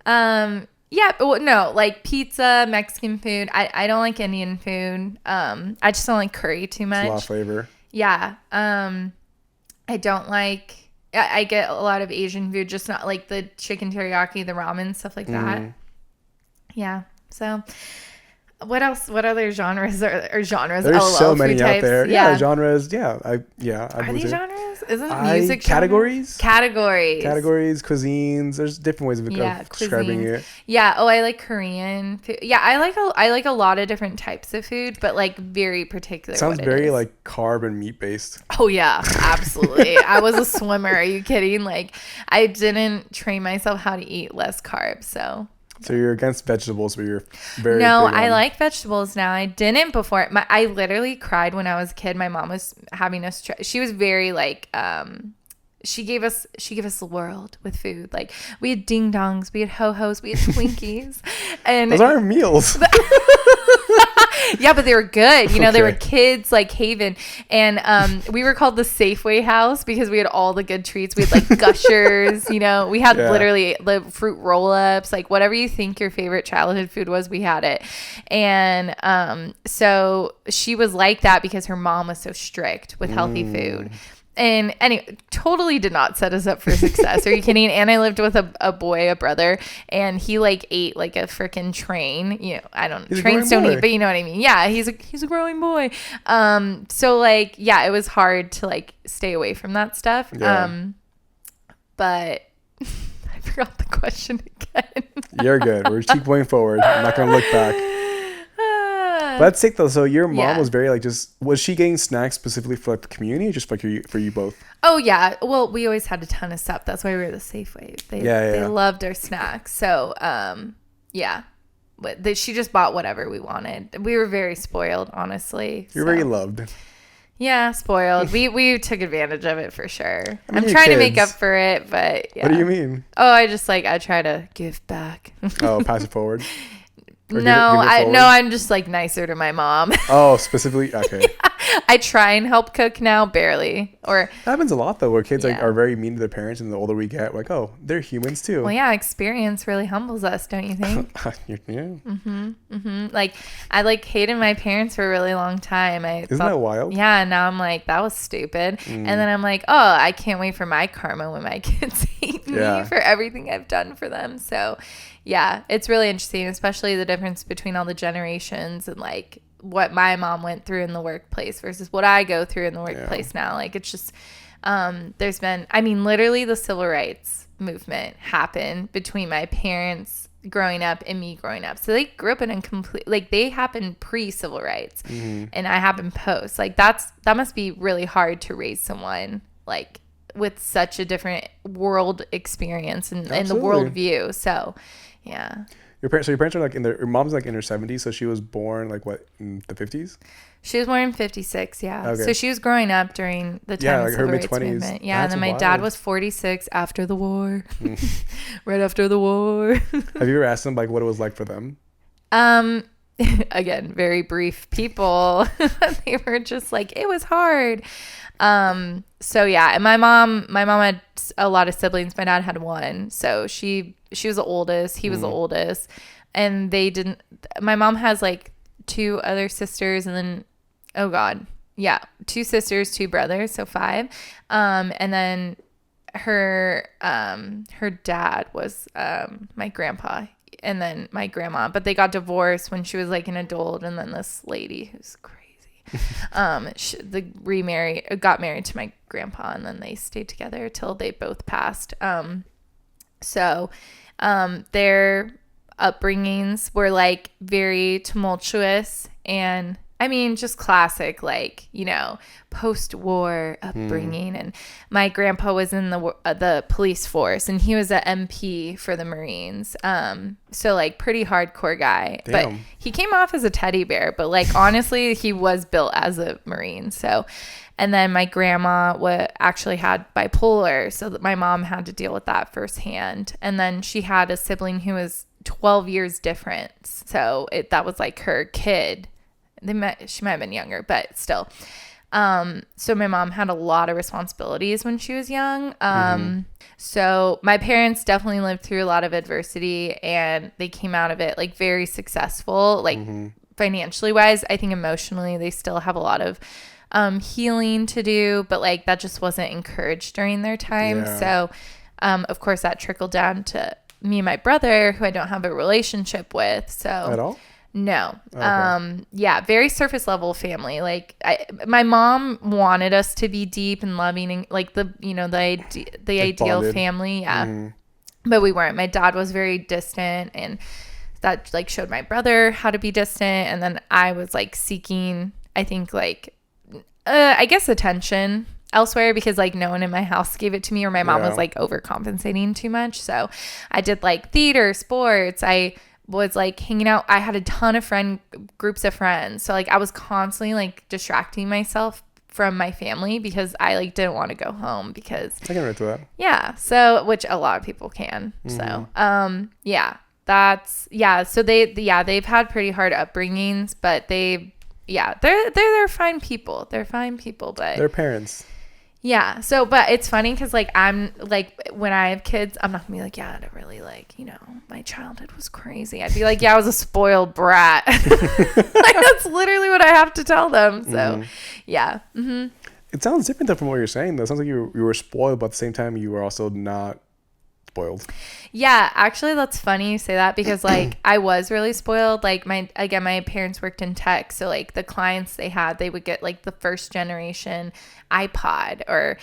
Yeah, but no, like pizza, Mexican food. I don't like Indian food. I just don't like curry too much. It's a lot of flavor. Yeah. I don't like. I get a lot of Asian food, just not like the chicken teriyaki, the ramen, stuff like that. Yeah. So, What else? What other genres or genres? There's LOL, so many food out types? there. Yeah. Genres. I Are these believe. genres? Isn't music categories? Categories. Categories, cuisines. There's different ways of describing it. Yeah. Oh, I like Korean food. Yeah, I like a lot of different types of food, but like very particular. It sounds very like carb and meat based. Oh yeah, absolutely. I was a swimmer. Are you kidding? Like I didn't train myself how to eat less carbs, so. So you're against vegetables, but you're very No, big I on... like vegetables now. I didn't before. I literally cried when I was a kid. My mom was having us try. She was very like she gave us the world with food. Like we had ding dongs, we had ho hos, we had Twinkies, and those aren't meals. Yeah, but they were good. You know, Okay. they were kids like haven, and we were called the Safeway House because we had all the good treats. We had like Gushers. You know, we had literally the fruit roll ups, like whatever you think your favorite childhood food was, we had it. And so she was like that because her mom was so strict with healthy food. And anyway, totally did not set us up for success. Are you kidding? And I lived with a brother, and he like ate like a freaking train. You know, I don't know. Trains don't eat, but you know what I mean? Yeah, he's a growing boy. So like, yeah, it was hard to like stay away from that stuff. Yeah. But I forgot the question again. You're good. We're keep going forward. I'm not gonna look back. But that's sick though. So your mom was very like, was she getting snacks specifically for like the community or just like for you both? Oh yeah. Well, we always had a ton of stuff. That's why we were the Safeway. They loved our snacks. So yeah. But she just bought whatever we wanted. We were very spoiled, honestly. You're very loved. Yeah, spoiled. We took advantage of it for sure. I'm trying to make up for it, but yeah. What do you mean? Oh, I try to give back. Oh, pass it forward. I'm just like nicer to my mom. Oh, specifically? Okay. I try and help cook now, barely. Or that happens a lot though, where kids like are very mean to their parents, and the older we get, like, oh, they're humans too. Well, yeah, experience really humbles us, don't you think? Yeah. Like I like hated my parents for a really long time. Isn't that wild? Yeah, now I'm like, that was stupid. And then I'm like, oh, I can't wait for my karma when my kids hate me for everything I've done for them. So yeah, it's really interesting, especially the difference between all the generations and like what my mom went through in the workplace versus what I go through in the workplace now. Like it's just, there's been, I mean, literally the civil rights movement happened between my parents growing up and me growing up. So they grew up in a complete, like they happened pre-civil rights and I happened post. Like that must be really hard to raise someone like with such a different world experience and the world view. So yeah. Your parents are like your mom's like in her 70s, so she was born like what, in the 50s? She was born in 56, yeah. Okay. So she was growing up during the time of the civil rights movement. Yeah, and then my dad was 46 after the war. Right after the war. Have you ever asked them like what it was like for them? Again, very brief people. They were just like, it was hard. So yeah, and my mom had a lot of siblings. My dad had one. So she was the oldest, he was the oldest, and my mom has like two other sisters and then, oh God. Yeah. 2 sisters, 2 brothers. So 5. And then her dad was, my grandpa and then my grandma, but they got divorced when she was like an adult. And then this lady who's crazy. Got married to my grandpa, and then they stayed together till they both passed. So their upbringings were like very tumultuous, and I mean just classic, like, you know, post-war upbringing. And my grandpa was in the police force, and he was a MP for the Marines. So like pretty hardcore guy. Damn. But he came off as a teddy bear, but like honestly, he was built as a Marine. So, and then my grandma actually had bipolar, so that my mom had to deal with that firsthand. And then she had a sibling who was 12 years difference. So that was like her kid. She might have been younger, but still. So my mom had a lot of responsibilities when she was young. So my parents definitely lived through a lot of adversity, and they came out of it like very successful, like financially wise. I think emotionally they still have a lot of healing to do, but like that just wasn't encouraged during their time. Yeah. So of course that trickled down to me and my brother, who I don't have a relationship with. So at all? No. Okay. Yeah, very surface level family. Like my mom wanted us to be deep and loving and like the ideal bonded. Family. Yeah. But we weren't. My dad was very distant, and that like showed my brother how to be distant. And then I was like seeking, I think like, I guess attention elsewhere because like no one in my house gave it to me, or my mom was like overcompensating too much. So I did like theater, sports. I was like hanging out. I had a ton of groups of friends. So like I was constantly like distracting myself from my family because I like didn't want to go home because I can relate to that. Yeah. So which a lot of people can. So yeah. So they've had pretty hard upbringings, but they're fine people. They're fine people, but they're parents. Yeah. So, but it's funny because like I'm like when I have kids, I'm not gonna be like, yeah, I really like, my childhood was crazy. I'd be like, yeah, I was a spoiled brat. Like that's literally what I have to tell them. So, yeah. Mm-hmm. It sounds different though from what you're saying though. It sounds like you were spoiled, but at the same time you were also not spoiled. Yeah, actually that's funny you say that because like I was really spoiled. Like my parents worked in tech, so like the clients they would get like the first generation iPod, or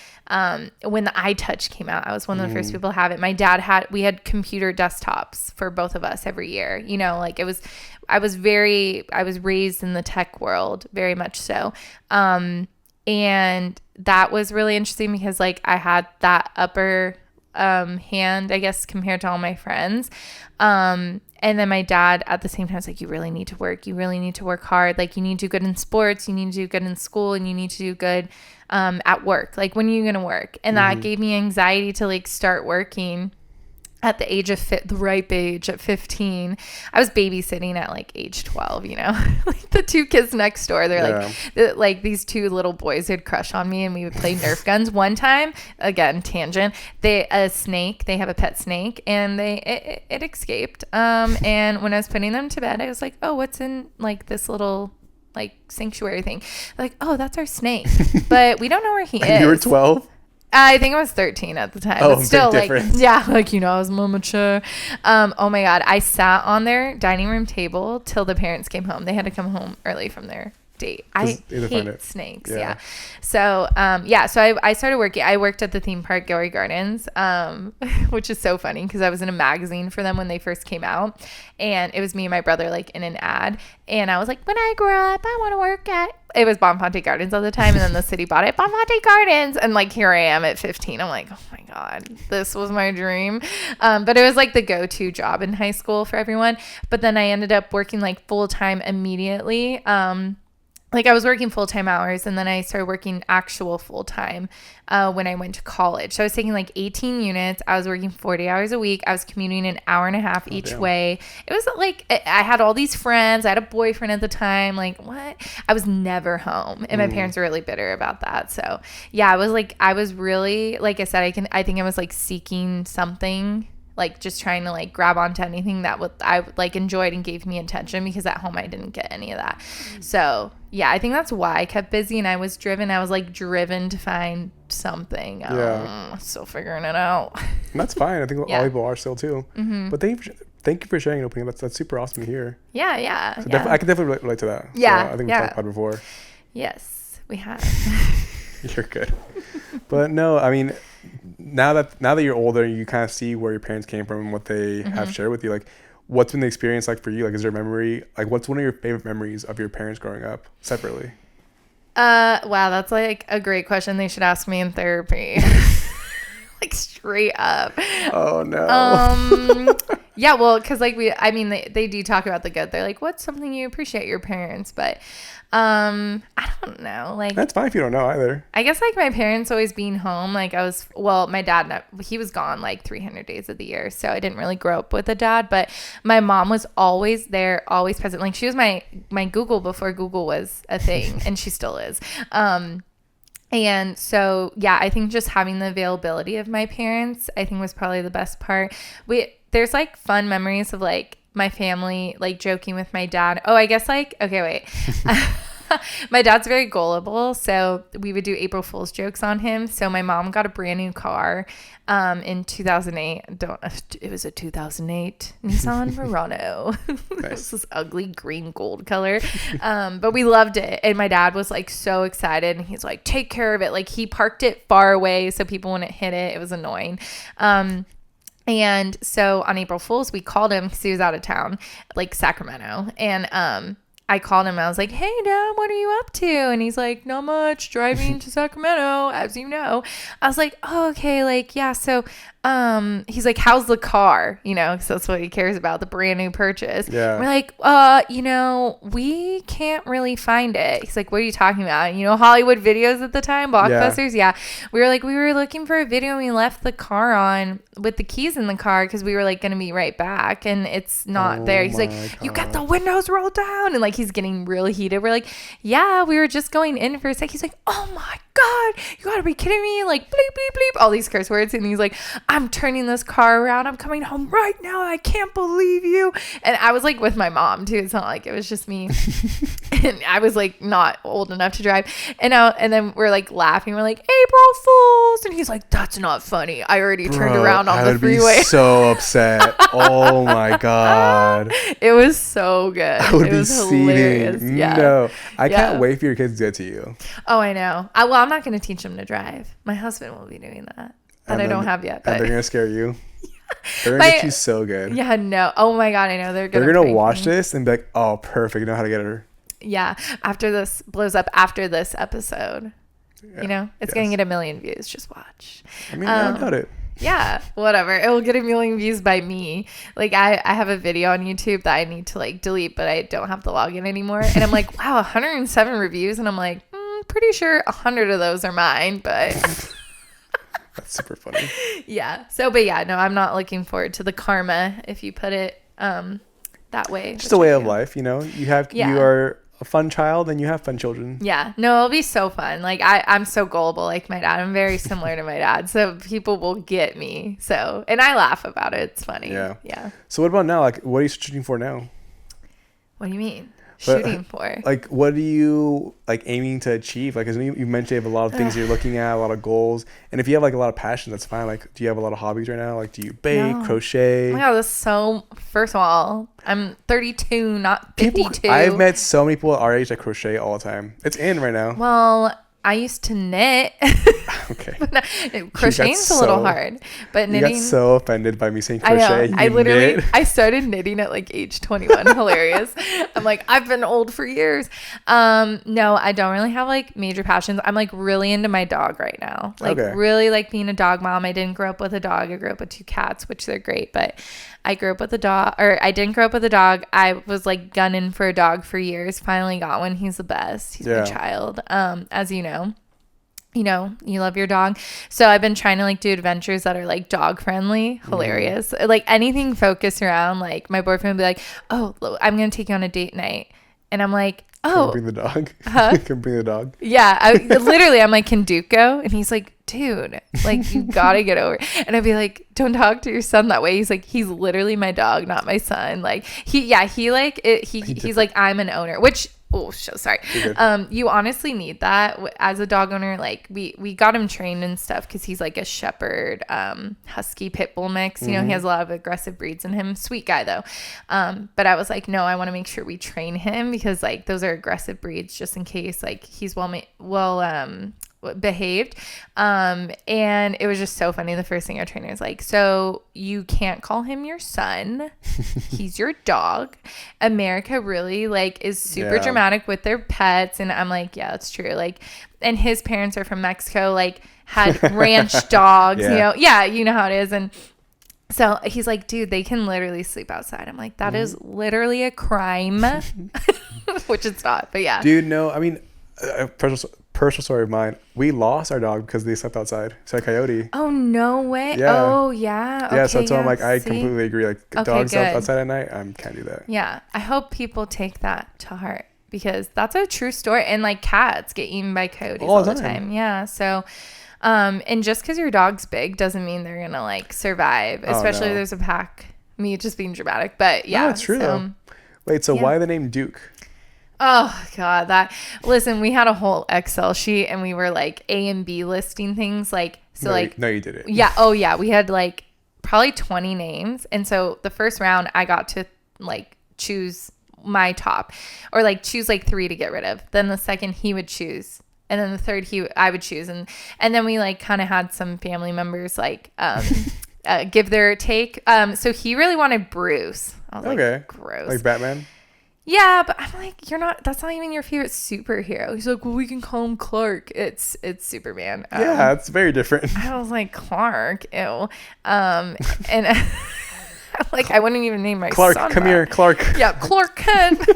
when the iTouch came out, I was one of the first people to have it. My dad we had computer desktops for both of us every year. Like I was raised in the tech world, very much so. And that was really interesting because like I had that upper hand, I guess, compared to all my friends. And then my dad at the same time was like, you really need to work. You really need to work hard. Like you need to do good in sports. You need to do good in school, and you need to do good at work. Like when are you going to work? And that gave me anxiety to like start working at the age of the ripe age at 15. I was babysitting at like age 12, like the two kids next door, they're like these two little boys would crush on me and we would play Nerf guns. One time, again, tangent, they have a pet snake and it escaped. And when I was putting them to bed, I was like, oh, what's in like this little like sanctuary thing? Like, oh, that's our snake, but we don't know where he is. You were 12? I think I was 13 at the time. Oh, but still, big difference. I was more mature. Oh my God. I sat on their dining room table till the parents came home. They had to come home early from their date. I hate snakes. Yeah. So, so I started working. I worked at the theme park, Gilroy Gardens, which is so funny because I was in a magazine for them when they first came out. And it was me and my brother like in an ad. And I was like, when I grow up, I want to work at, it was Bonfante Gardens all the time. And then the city bought it, Bonfante Gardens. And like, here I am at 15. I'm like, oh my God, this was my dream. But it was like the go-to job in high school for everyone. But then I ended up working like full-time immediately. Like I was working full-time hours, and then I started working actual full-time when I went to college. So I was taking like 18 units. I was working 40 hours a week. I was commuting an hour and a half each way. It was like I had all these friends. I had a boyfriend at the time. Like what? I was never home, and my parents were really bitter about that. So yeah, I was really, like I said, I think I was like seeking something, like just trying to like grab onto anything that I like enjoyed and gave me attention, because at home I didn't get any of that. So yeah, I think that's why I kept busy, and I was driven to find something. Still figuring it out. And that's fine. I think all people are still too. But thank you for sharing an opinion. That's super awesome to hear. Yeah. So I can definitely relate to that. Yeah. So I think we talked about it before. Yes, we have. You're good. But no, I mean, now that you're older, you kind of see where your parents came from and what they have shared with you. Like, what's been the experience like for you? Like, is there a memory? Like, what's one of your favorite memories of your parents growing up separately? Wow, that's like a great question. They should ask me in therapy. Like straight up. Oh no. Yeah, well, because like they do talk about the good. They're like, what's something you appreciate your parents? But I don't know. Like, that's fine if you don't know either. I guess like my parents always being home. Like my dad, he was gone like 300 days of the year, so I didn't really grow up with a dad. But my mom was always there, always present. Like she was my Google before Google was a thing, and she still is. And so, yeah, I think just having the availability of my parents, I think was probably the best part. There's like fun memories of like my family, like joking with my dad. Oh, I guess like, okay, wait. My dad's very gullible, so we would do April Fool's jokes on him. So my mom got a brand new car in 2008. It was a 2008 Nissan Murano. It was this ugly green gold color, but we loved it. And my dad was like so excited, and he's like, take care of it. Like he parked it far away so people wouldn't hit it. It was annoying. And so on April Fool's, we called him because he was out of town, like Sacramento. And I called him. I was like, hey, Dad, what are you up to? And he's like, not much, driving to Sacramento, as you know. I was like, oh, okay. Like, yeah. So he's like, how's the car? You know, so that's what he cares about, the brand new purchase. Yeah. We're like, you know, we can't really find it. He's like, what are you talking about? You know, Hollywood Videos at the time, Blockbusters. Yeah. We were looking for a video and we left the car on with the keys in the car because we were like going to be right back and it's not there. He's like, you got the windows rolled down, and like he's getting really heated. We're like, yeah, we were just going in for a sec. He's like, oh my God, you gotta be kidding me. Like, bleep, bleep, bleep, all these curse words. And he's like, I'm turning this car around. I'm coming home right now. I can't believe you. And I was like with my mom too. It's not like it was just me. And I was like not old enough to drive. And then we're like laughing. We're like, April Fools. And he's like, that's not funny. I already turned around on the freeway. I would be so upset. Oh my God. It was so good. I would it be was seething. hilarious. Yeah. No, I can't wait for your kids to get to you. Oh, I know. Well, I'm not going to teach them to drive. My husband will be doing that. That I don't have yet. But and they're going to scare you. They're going to get you so good. Yeah, no. Oh my God, I know. They're going to watch this and be like, oh, perfect. You know how to get her. Yeah. After this blows up after this episode, you know, it's going to get 1 million views. Just watch. I mean, I doubt it. Yeah, whatever. It will get 1 million views by me. Like I have a video on YouTube that I need to like delete, but I don't have the login anymore. And I'm like, wow, 107 reviews. And I'm like, pretty sure 100 of those are mine, but that's super funny. Yeah. So, but yeah, no, I'm not looking forward to the karma if you put it that way. Just a way of life, you know. You are a fun child and you have fun children. Yeah. No, it'll be so fun. Like I'm so gullible like my dad. I'm very similar to my dad. So people will get me. So, and I laugh about it. It's funny. Yeah. Yeah. So what about now? Like, what are you shooting for now? What do you mean? Shooting for? Like, what are you like aiming to achieve? Like, as you mentioned, you have a lot of things you're looking at, a lot of goals. And if you have like a lot of passion, that's fine. Like, do you have a lot of hobbies right now? Like, do you bake, crochet? Oh my God, first of all, I'm 32, not 52. I've met so many people our age that crochet all the time. It's in right now. Well, I used to knit. Okay. Crocheting's a little hard, but knitting. You got so offended by me saying crochet. I know. I started knitting at like age 21. Hilarious. I'm like, I've been old for years. No, I don't really have like major passions. I'm like really into my dog right now. Like really like being a dog mom. I didn't grow up with a dog. I grew up with 2 cats, which they're great, but I grew up with a dog, or I didn't grow up with a dog. I was like gunning for a dog for years. Finally got one. He's the best. He's my child. As you know, you love your dog. So I've been trying to like do adventures that are like dog friendly. Hilarious. Like anything focused around like my boyfriend would be like, oh, I'm going to take you on a date night. And I'm like, oh. Can bring the dog? Huh? Can bring the dog? Yeah. I'm like, can Duke go? And he's like, dude, like you gotta get over it. And I'd be like, don't talk to your son that way. He's like, he's literally my dog, not my son. Like he's like, I'm an owner, which sorry. You honestly need that as a dog owner. Like we got him trained and stuff because he's like a shepherd husky pit bull mix. You know, he has a lot of aggressive breeds in him. Sweet guy though. But I was like, no, I want to make sure we train him because like those are aggressive breeds just in case like he's well behaved. And it was just so funny. The first thing our trainer was like, so you can't call him your son. He's your dog. America really like is super dramatic with their pets. And I'm like, yeah, that's true. Like, and his parents are from Mexico, like had ranch dogs, you know? Yeah. You know how it is. And so he's like, dude, they can literally sleep outside. I'm like, that is literally a crime, which it's not, but yeah. Dude, no, I mean, personal story of mine. We lost our dog because they slept outside. So a coyote. Oh no way! Yeah. Oh yeah. Okay, yeah. So I'm like, I completely agree. Like dogs outside at night, I can't do that. Yeah, I hope people take that to heart because that's a true story. And like cats get eaten by coyotes all the time. Yeah. So, and just because your dog's big doesn't mean they're gonna like survive. Especially if there's a pack. Me just being dramatic, but yeah. No, it's true though. Wait, so why the name Duke? Oh God, listen, we had a whole Excel sheet and we were like A and B listing things like, so No, you didn't. Yeah. Oh yeah. We had like probably 20 names. And so the first round I got to like choose my top, or like choose like 3 to get rid of. Then the second he would choose. And then the third I would choose. And then we like kind of had some family members like give their take. So he really wanted Bruce. I was like, gross. Like Batman? Yeah, but I'm like, that's not even your favorite superhero. He's like, well, we can call him Clark. It's Superman. Yeah, it's very different. I was like, Clark, ew. And like, I wouldn't even name my Clark, son come that. here, Clark. Yeah, Clark Kent.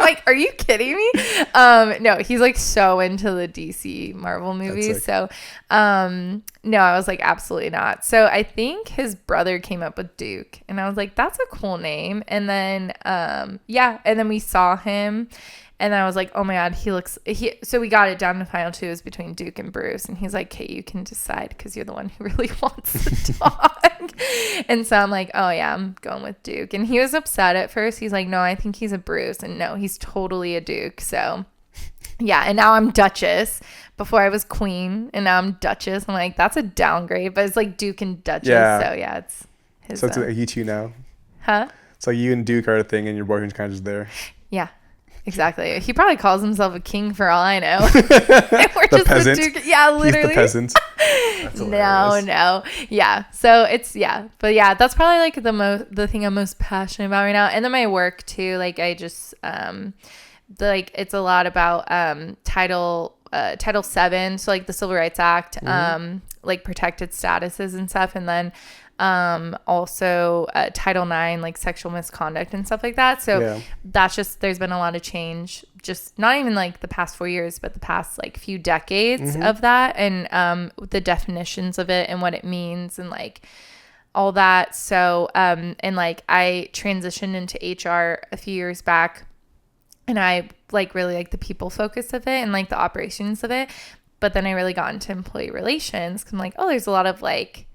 Like, are you kidding me? No, he's like so into the DC Marvel movies. So, no, I was like, absolutely not. So I think his brother came up with Duke, and I was like, that's a cool name. And then, and then we saw him. And I was like, oh my God, so we got it down to final 2 is between Duke and Bruce. And he's like, okay, you can decide because you're the one who really wants the dog. And so I'm like, oh yeah, I'm going with Duke. And he was upset at first. He's like, no, I think he's a Bruce. And no, he's totally a Duke. So yeah. And now I'm Duchess. Before I was Queen, and now I'm Duchess. I'm like, that's a downgrade, but it's like Duke and Duchess. Yeah. So yeah, it's his. So it's like you two now. Huh? So you and Duke are a thing, and your boyfriend's kind of just there. Yeah. Exactly. He probably calls himself a king for all I know. We're the peasant. Yeah, literally. He's the peasant. No. Yeah. So it's, but yeah, that's probably like the thing I'm most passionate about right now. And then my work too. Like I just, it's a lot about, Title 7. So like the Civil Rights Act, like protected statuses and stuff. And then, also Title 9, like sexual misconduct and stuff like that. So that's just, there's been a lot of change, just not even like the past 4 years, but the past like few decades of that, and the definitions of it and what it means and like all that. So and like I transitioned into HR a few years back, and I like really like the people focus of it and like the operations of it. But then I really got into employee relations, 'cause I'm like, oh, there's a lot of like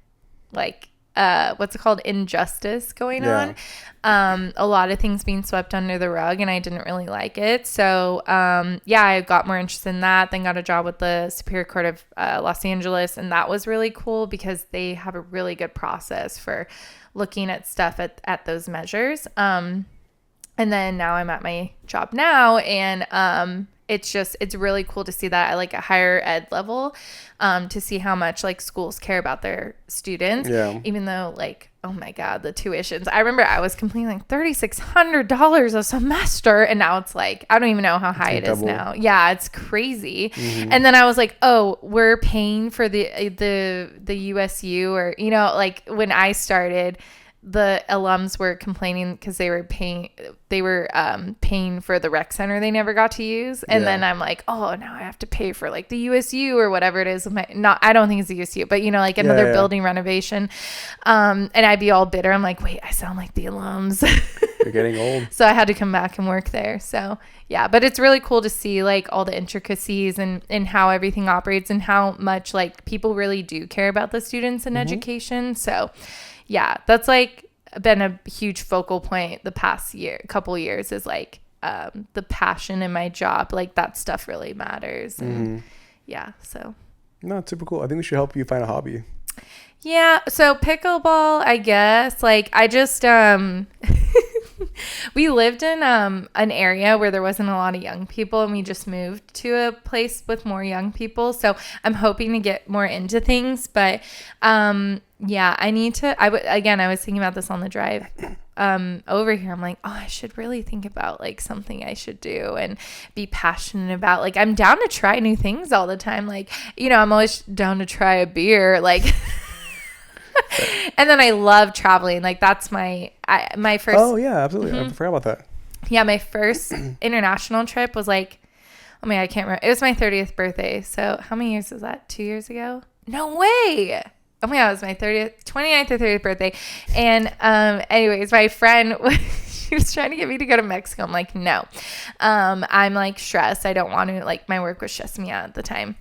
what's it called, injustice going on, a lot of things being swept under the rug, and I didn't really like it. So I got more interested in that, then got a job with the Superior Court of Los Angeles, and that was really cool because they have a really good process for looking at stuff at those measures. And then now I'm at my job now, and it's really cool to see that at like a higher ed level, to see how much like schools care about their students, even though like, oh my God, the tuitions. I remember I was complaining like $3,600 a semester, and now it's like, I don't even know how high it is now. Yeah, it's crazy. And then I was like, oh, we're paying for the USU, or, you know, like when I started, the alums were complaining because they were paying for the rec center they never got to use. And then I'm like, oh, now I have to pay for like the USU or whatever it is. I don't think it's the USU, but you know, like another building renovation. And I'd be all bitter. I'm like, wait, I sound like the alums. You're getting old. So I had to come back and work there. So yeah, but it's really cool to see like all the intricacies and how everything operates, and how much like people really do care about the students in education. So yeah, that's like been a huge focal point the past couple years, is like the passion in my job. Like that stuff really matters. And so. No, it's super cool. I think we should help you find a hobby. Yeah. So pickleball, I guess. Like I just, we lived in an area where there wasn't a lot of young people, and we just moved to a place with more young people. So I'm hoping to get more into things, but I need to. I was thinking about this on the drive over here. I'm like, oh, I should really think about like something I should do and be passionate about. Like I'm down to try new things all the time. Like, you know, I'm always down to try a beer. Like. And then I love traveling. Like that's my first. Oh yeah, absolutely. I forgot about that. Yeah, my first international trip was like, oh my God, I can't remember. It was my 30th birthday. So how many years was that? 2 years ago? No way. Oh my God, it was my 29th or 30th birthday. And anyways, my friend, she was trying to get me to go to Mexico. I'm like, no. I'm like stressed. I don't want to, like my work was stressing me out at the time.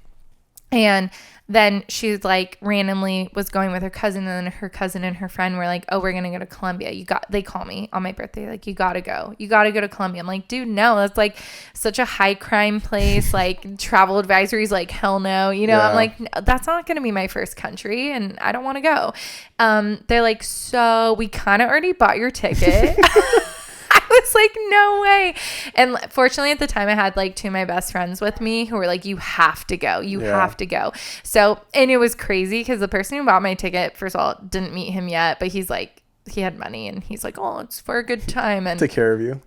And then she like randomly was going with her cousin, and then her cousin and her friend were like, oh, we're gonna go to Colombia. They call me on my birthday, like, you gotta go to Colombia. I'm like, dude, no, that's like such a high crime place, like travel advisories, like hell no, you know. I'm like, that's not gonna be my first country, and I don't want to go. They're like, so we kind of already bought your ticket. I was like, no way. And fortunately at the time I had like two of my best friends with me who were like, you have to go. You have to go. So, and it was crazy because the person who bought my ticket, first of all, didn't meet him yet, but he's like, he had money and he's like, oh, it's for a good time. And take care of you.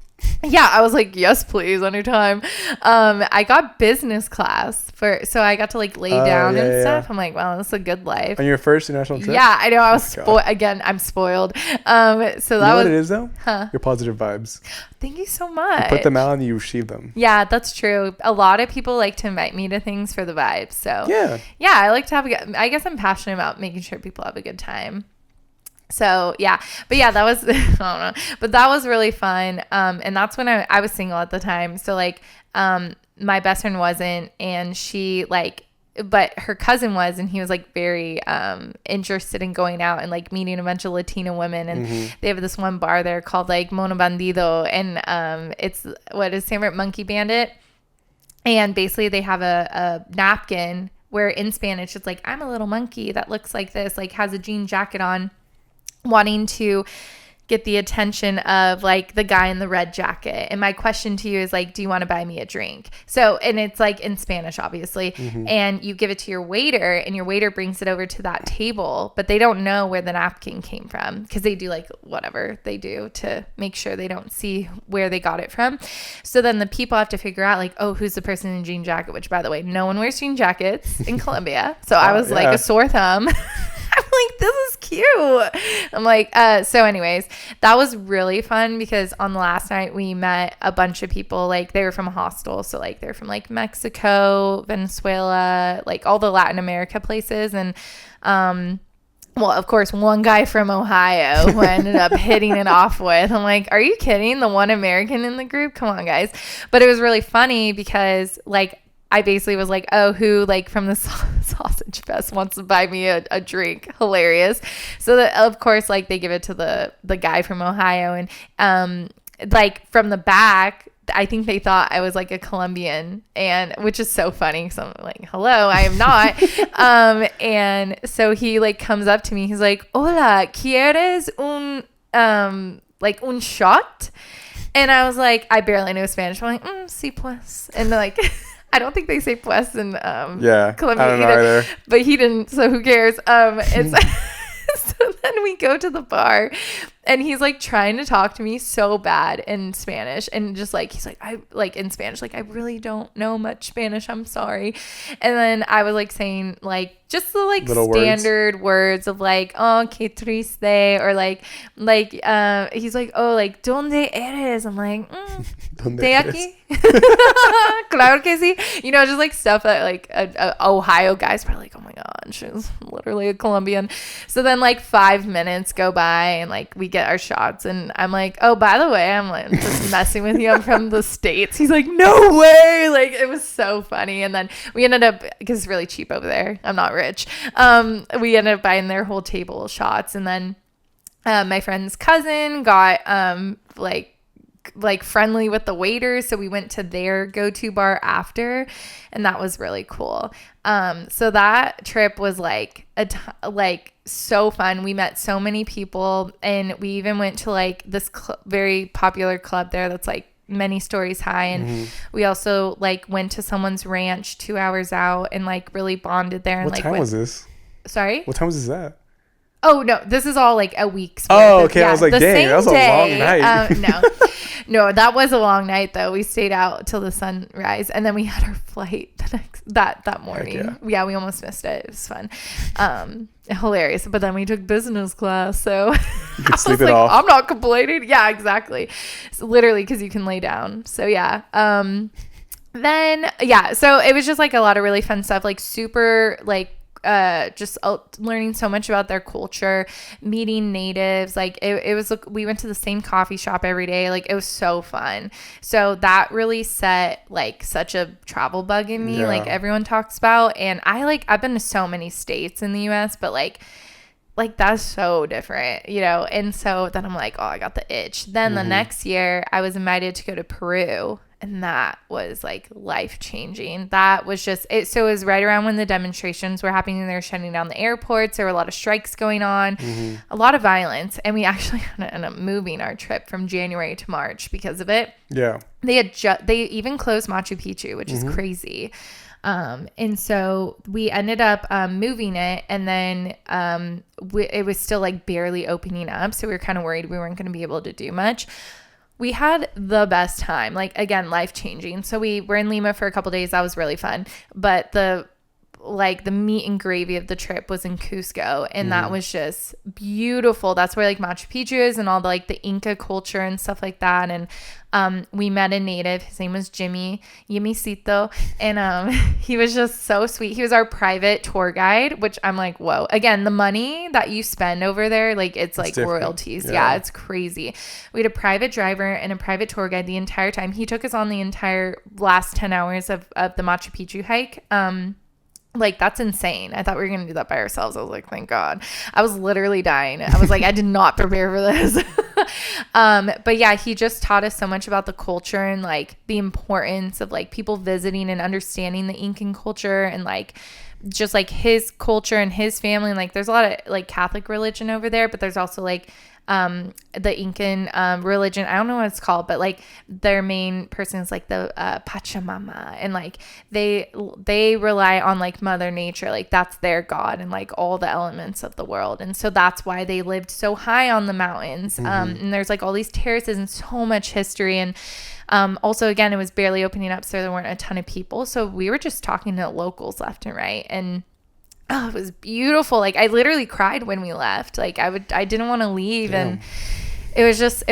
Yeah, I was like, yes, please, anytime. I got business class so I got to like lay down and stuff. I'm like, wow, that's a good life. On your first international trip? Yeah, I know. I was spoiled. Again, I'm spoiled. So that was what it is though? Your positive vibes. Thank you so much. You put them out and you receive them. Yeah, that's true. A lot of people like to invite me to things for the vibes. So yeah, I like to have I guess I'm passionate about making sure people have a good time. So yeah, but yeah, that was, I don't know, but that was really fun. And that's when I was single at the time. So like, my best friend wasn't, and she like, but her cousin was, and he was like very, interested in going out and like meeting a bunch of Latina women. And they have this one bar there called like Mono Bandido. And, it's what is favorite Monkey Bandit. And basically they have a napkin where in Spanish, it's like, I'm a little monkey that looks like this, like has a jean jacket on, wanting to get the attention of like the guy in the red jacket. And my question to you is like, do you want to buy me a drink? So, and it's like in Spanish, obviously, and you give it to your waiter, and your waiter brings it over to that table, but they don't know where the napkin came from because they do like whatever they do to make sure they don't see where they got it from. So then the people have to figure out like, oh, who's the person in jean jacket, which by the way, no one wears jean jackets in Colombia. So I was like a sore thumb. I'm like, this is cute. I'm like, so anyways, that was really fun because on the last night we met a bunch of people, like they were from a hostel. So like they're from like Mexico, Venezuela, like all the Latin America places. And, well, of course, one guy from Ohio who I ended up hitting it off with. I'm like, are you kidding? The one American in the group? Come on, guys. But it was really funny because like, I basically was like, oh, who like from the sausage fest wants to buy me a drink? Hilarious. So that, of course, like they give it to the guy from Ohio, and like from the back, I think they thought I was like a Colombian, and which is so funny. So I'm like, hello, I am not. And so he like comes up to me. He's like, hola, ¿quieres like un shot? And I was like, I barely know Spanish. I'm like, sí pues. And they're like, I don't think they say pues in Colombia either. But he didn't, so who cares? So then we go to the bar, and he's like trying to talk to me so bad in Spanish, and just like he's like, I like in Spanish, like I really don't know much Spanish, I'm sorry. And then I was like saying like just the like little standard words of like, oh, qué triste, or like he's like, oh, like donde eres? I'm like, de aquí. Claro que sí. You know, just like stuff that like a Ohio guy's probably like, oh my god, she's literally a Colombian. So then like 5 minutes go by, and like we get our shots, and I'm like, oh, by the way, I'm like just messing with you, I'm from the States. He's like, no way. Like it was so funny. And then we ended up, because it's really cheap over there, I'm not rich, we ended up buying their whole table of shots. And then my friend's cousin got like friendly with the waiters, so we went to their go-to bar after, and that was really cool. So that trip was like so fun. We met so many people, and we even went to like this very popular club there that's like many stories high, and we also like went to someone's ranch 2 hours out and like really bonded there. And what time was this? Sorry? What time was that? Oh, no, this is all like a week's worth. Oh, okay. I was like, dang, that was a long night. No, that was a long night though. We stayed out till the sunrise, and then we had our flight that morning. Yeah, we almost missed it. It was fun. Hilarious. But then we took business class, so you could sleep it off. I'm not complaining. Yeah, exactly. So literally, because you can lay down. So yeah. Then yeah, so it was just like a lot of really fun stuff, like super like just learning so much about their culture, meeting natives. Like it was, we went to the same coffee shop every day. Like it was so fun. So that really set like such a travel bug in me, like everyone talks about. And I've been to so many states in the US, but like that's so different, you know? And so then I'm like, oh, I got the itch. Then the next year I was invited to go to Peru, and that was like life changing. That was just it. So it was right around when the demonstrations were happening. They were shutting down the airports. There were a lot of strikes going on, a lot of violence. And we actually had to end up moving our trip from January to March because of it. Yeah. They even closed Machu Picchu, which is crazy. And so we ended up moving it, and then it was still like barely opening up. So we were kind of worried we weren't going to be able to do much. We had the best time, like, again, life changing. So we were in Lima for a couple days. That was really fun. But the meat and gravy of the trip was in Cusco, and that was just beautiful. That's where like Machu Picchu is, and all the like the Inca culture and stuff like that. And we met a native. His name was Yimicito, and he was just so sweet. He was our private tour guide, which I'm like, whoa. Again, the money that you spend over there, like it's like different. Royalties. Yeah, it's crazy. We had a private driver and a private tour guide the entire time. He took us on the entire last 10 hours of the Machu Picchu hike. Like, that's insane. I thought we were going to do that by ourselves. I was like, thank God. I was literally dying. I was like, I did not prepare for this. But yeah, he just taught us so much about the culture and like the importance of like people visiting and understanding the Incan culture, and like just like his culture and his family. And like there's a lot of like Catholic religion over there, but there's also like the Incan religion. I don't know what it's called, but like their main person is like the Pachamama, and like they rely on like Mother Nature, like that's their god, and like all the elements of the world. And so that's why they lived so high on the mountains. And there's like all these terraces and so much history. And also, again, it was barely opening up, so there weren't a ton of people. So we were just talking to locals left and right, and oh, it was beautiful. Like I literally cried when we left. Like I didn't want to leave. Damn. And it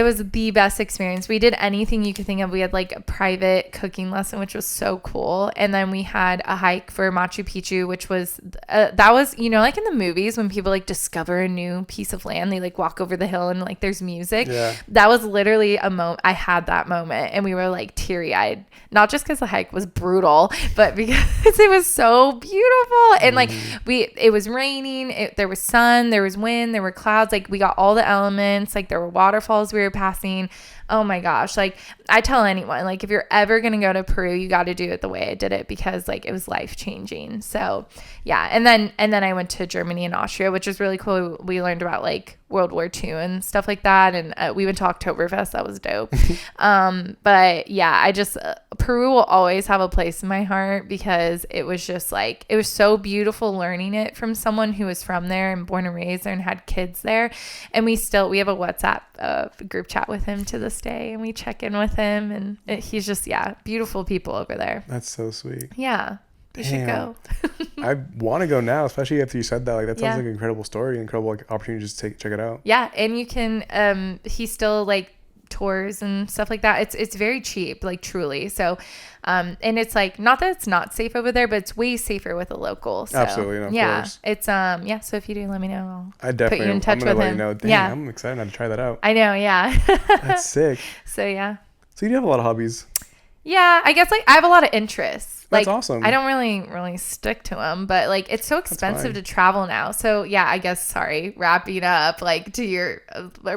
was the best experience. We did anything you could think of. We had like a private cooking lesson, which was so cool. And then we had a hike for Machu Picchu, which was, that was, you know, like in the movies when people like discover a new piece of land, they like walk over the hill and like there's music. Yeah. That was literally a moment. I had that moment, and we were like teary eyed, not just because the hike was brutal, but because it was so beautiful. And like it was raining, there was sun, there was wind, there were clouds. Like we got all the elements, like there were waterfalls we were passing. Oh my gosh. Like I tell anyone, like if you're ever going to go to Peru, you got to do it the way I did it, because like it was life changing. So yeah. And then I went to Germany and Austria, which is really cool. We learned about like World War II and stuff like that. And we went to Oktoberfest. That was dope. But yeah, Peru will always have a place in my heart, because it was just like, it was so beautiful learning it from someone who was from there and born and raised there and had kids there. And we have a WhatsApp group chat with him to this day, and we check in with him, and he's just, beautiful people over there. That's so sweet. Yeah. You should go. I want to go now, especially after you said that. Like that sounds like an incredible story, incredible like opportunity to just check it out. Yeah, and you can he still like tours and stuff like that. It's very cheap, like truly. So and it's like, not that it's not safe over there, but it's way safer with a local. So, absolutely, of course. It's so if you do, let me know. I definitely put you in touch with him. You know. Dang, I'm excited to try that out. I know, yeah. That's sick. So yeah. So you do have a lot of hobbies. Yeah, I guess like I have a lot of interests. That's like, awesome. I don't really stick to them, but like it's so expensive to travel now. So yeah, I guess, wrapping up like to your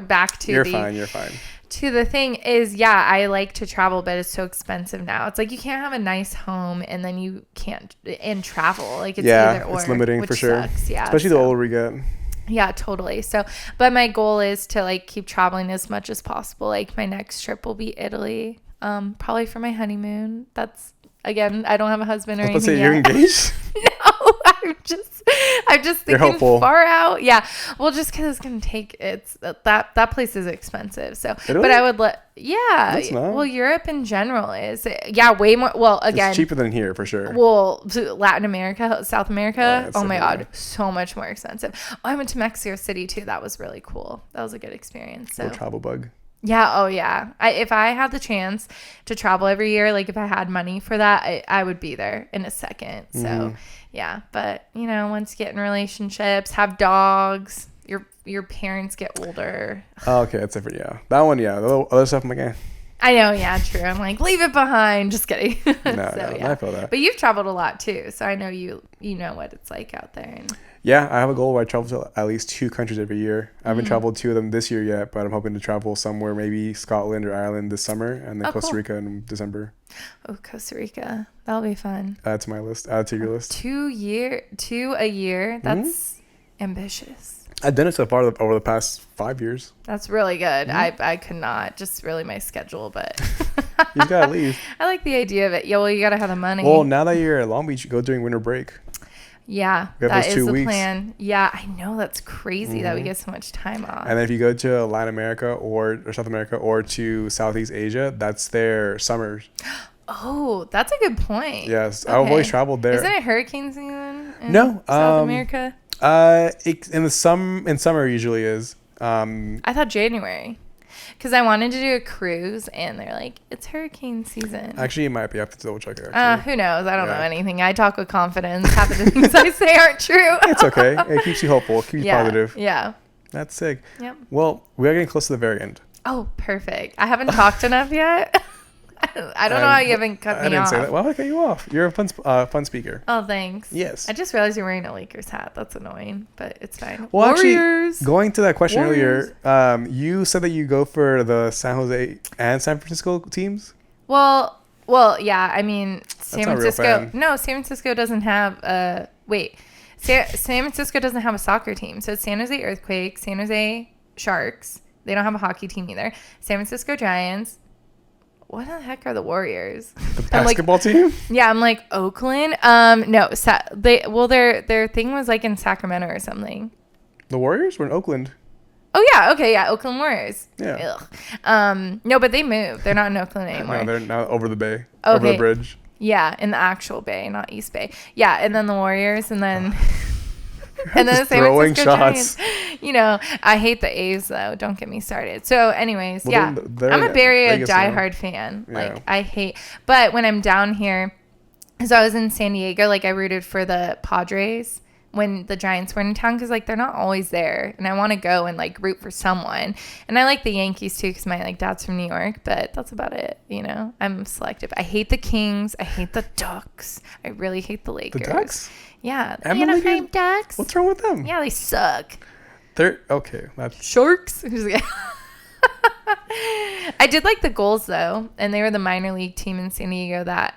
back to You're fine. To the thing is, I like to travel, but it's so expensive now. It's like you can't have a nice home and then you can't travel. Like it's either or. It's limiting for sure. Sucks. Yeah, especially the older we get. Yeah, totally. So, but my goal is to like keep traveling as much as possible. Like my next trip will be Italy, probably for my honeymoon. That's, again, I don't have a husband or anything. Let's say you're engaged. No, I'm just thinking far out. Yeah. Well, just because it's gonna take that place is expensive. So, Italy? But I would That's not. Well, Europe in general is way more. Well, again, it's cheaper than here for sure. Well, Latin America, South America. Oh my God, so much more expensive. I went to Mexico City too. That was really cool. That was a good experience. So travel bug. Yeah. Oh, yeah. If I had the chance to travel every year, like if I had money for that, I would be there in a second. So, yeah. But, once you get in relationships, have dogs, your parents get older. Oh, okay. That's different. Yeah. That one, yeah. The other stuff, I'm like, eh. I know. Yeah, true. I'm like, leave it behind. Just kidding. No, Yeah. I feel that. But you've traveled a lot too. So I know you know what it's like out there. And yeah, I have a goal where I travel to at least 2 countries every year. I haven't traveled 2 of them this year yet, but I'm hoping to travel somewhere, maybe Scotland or Ireland this summer, and then Costa Rica in December. Oh, Costa Rica. That'll be fun. Add to my list. Add to your list. 2 a year. That's ambitious. I've done it so far over the past 5 years. That's really good. I could not. Just really my schedule, but You just gotta leave. I like the idea of it. Yeah, well, you gotta have the money. Well, now that you're at Long Beach, go during winter break. Yeah, that is the plan. Yeah, I know. That's crazy that we get so much time off. And then if you go to Latin America or South America or to Southeast Asia, that's their summers. Oh, that's a good point. Yes, okay. I've always traveled there. Isn't it hurricane season in South America? In summer usually is. I thought January, because I wanted to do a cruise, and they're like, it's hurricane season. Actually, it might be. I have to double check it. Actually. Who knows? I don't know anything. I talk with confidence. Half of the things I say aren't true. It's okay. It keeps you hopeful. It keeps you positive. Yeah. That's sick. Yep. Well, we are getting close to the very end. Oh, perfect. I haven't talked enough yet. I don't know how you haven't cut me off. I didn't say that. Why would I cut you off? You're a fun speaker. Oh, thanks. Yes. I just realized you're wearing a Lakers hat. That's annoying, but it's fine. Well, Warriors. Actually, going to that question earlier, you said that you go for the San Jose and San Francisco teams? Well, yeah. I mean, San Francisco. No, San Francisco doesn't have San Francisco doesn't have a soccer team. So it's San Jose Earthquakes, San Jose Sharks. They don't have a hockey team either. San Francisco Giants. What the heck are the Warriors? The basketball team? Yeah, I'm like Oakland. No, their thing was like in Sacramento or something. The Warriors were in Oakland. Oh yeah, okay, yeah, Oakland Warriors. Yeah. Ugh. No, but they moved. They're not in Oakland anymore. No, they're now over the bay. Okay. Over the bridge. Yeah, in the actual bay, not East Bay. Yeah, and then the Warriors, and then. And then the San Francisco Giants. I hate the A's though. Don't get me started. So, anyways, I'm a Bay Area diehard fan. Yeah. Like I hate, but when I'm down here, so I was in San Diego. Like I rooted for the Padres when the Giants were in town because like they're not always there, and I want to go and like root for someone. And I like the Yankees too because my dad's from New York, but that's about it. I'm selective. I hate the Kings. I hate the Ducks. I really hate the Lakers. The Ducks? Yeah, the Anaheim Ducks. What's wrong with them? Yeah, they suck. They're okay. That's Sharks. I did like the Gulls though, and they were the minor league team in San Diego that.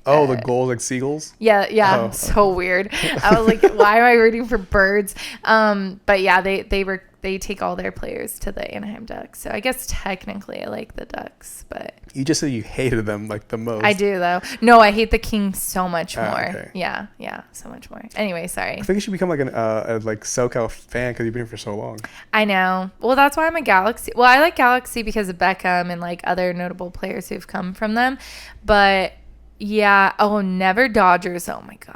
The Gulls like seagulls. Yeah. Oh. So weird. I was like, why am I rooting for birds? But yeah, they take all their players to the Anaheim Ducks. So I guess technically I like the Ducks, but you just said you hated them like the most. I do though. No, I hate the Kings so much more. Okay. Yeah, so much more. Anyway, sorry. I think you should become like a SoCal fan because you've been here for so long. I know. Well, that's why I'm a Galaxy. Well, I like Galaxy because of Beckham and like other notable players who've come from them, but. Yeah. Oh, never Dodgers. Oh my God.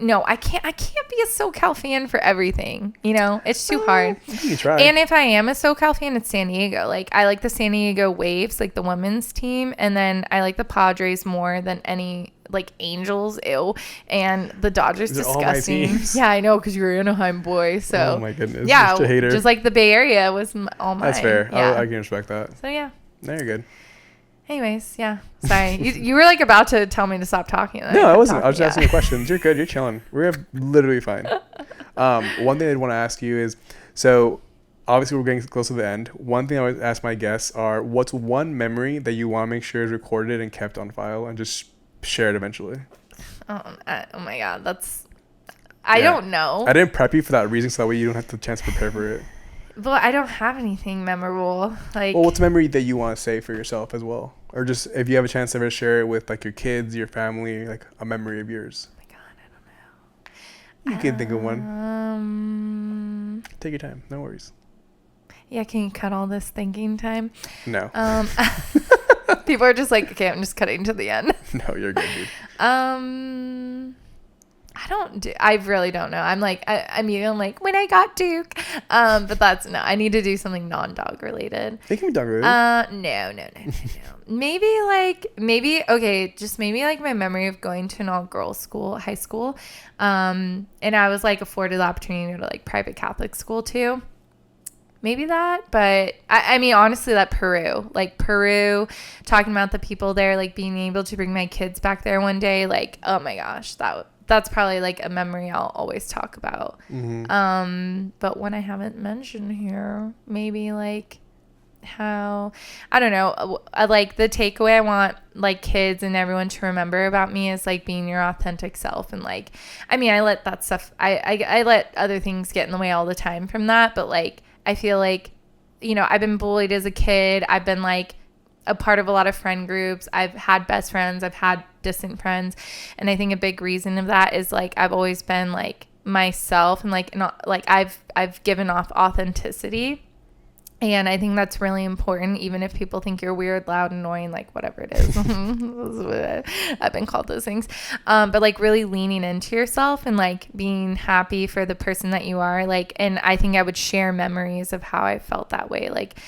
No, I can't be a SoCal fan for everything. It's too hard. You try. And if I am a SoCal fan, it's San Diego. Like I like the San Diego Waves, like the women's team, and then I like the Padres more than any like Angels. Ew. And the Dodgers disgusting. Yeah, I know because you're an Anaheim boy. So. Oh my goodness. Yeah. Just a hater. Just like the Bay Area was all mine. That's fair. Yeah. I can respect that. So yeah. No, you're good. Anyways, yeah. Sorry. you were like about to tell me to stop talking. No, I wasn't. I was just asking you questions. You're good. You're chilling. We're literally fine. One thing I'd want to ask you is, so obviously we're getting close to the end. One thing I always ask my guests are, what's one memory that you want to make sure is recorded and kept on file and just shared eventually? Oh my God. I don't know. I didn't prep you for that reason so that way you don't have the chance to prepare for it. Well, I don't have anything memorable. Well, what's a memory that you want to say for yourself as well? Or just if you have a chance to ever share it with like your kids, your family, like a memory of yours. Oh my God, I don't know. You can think of one. Take your time. No worries. Yeah, can you cut all this thinking time? No. People are just like, okay, I'm just cutting to the end. No, you're good, dude. I I really don't know. I'm like, I'm like, when I got Duke. But that's, no, I need to do something non-dog related. It can be dog related. No. Maybe just maybe like my memory of going to an all-girls school, high school. And I was like afforded the opportunity to go to like private Catholic school too. Maybe that, but I mean, honestly, that Peru, talking about the people there, like being able to bring my kids back there one day, like, oh my gosh, that's probably like a memory I'll always talk about. Mm-hmm. But one I haven't mentioned here, maybe like how, I don't know, like the takeaway I want like kids and everyone to remember about me is like being your authentic self. And like, I mean, I let that stuff, I let other things get in the way all the time from that, but like, I feel like, you know, I've been bullied as a kid. I've been like a part of a lot of friend groups. I've had best friends. I've had distant friends. And I think a big reason of that is like I've always been like myself and like not like I've given off authenticity. And I think that's really important, even if people think you're weird, loud, annoying, like whatever it is. I've been called those things. But like really leaning into yourself and like being happy for the person that you are. Like, and I think I would share memories of how I felt that way. Like,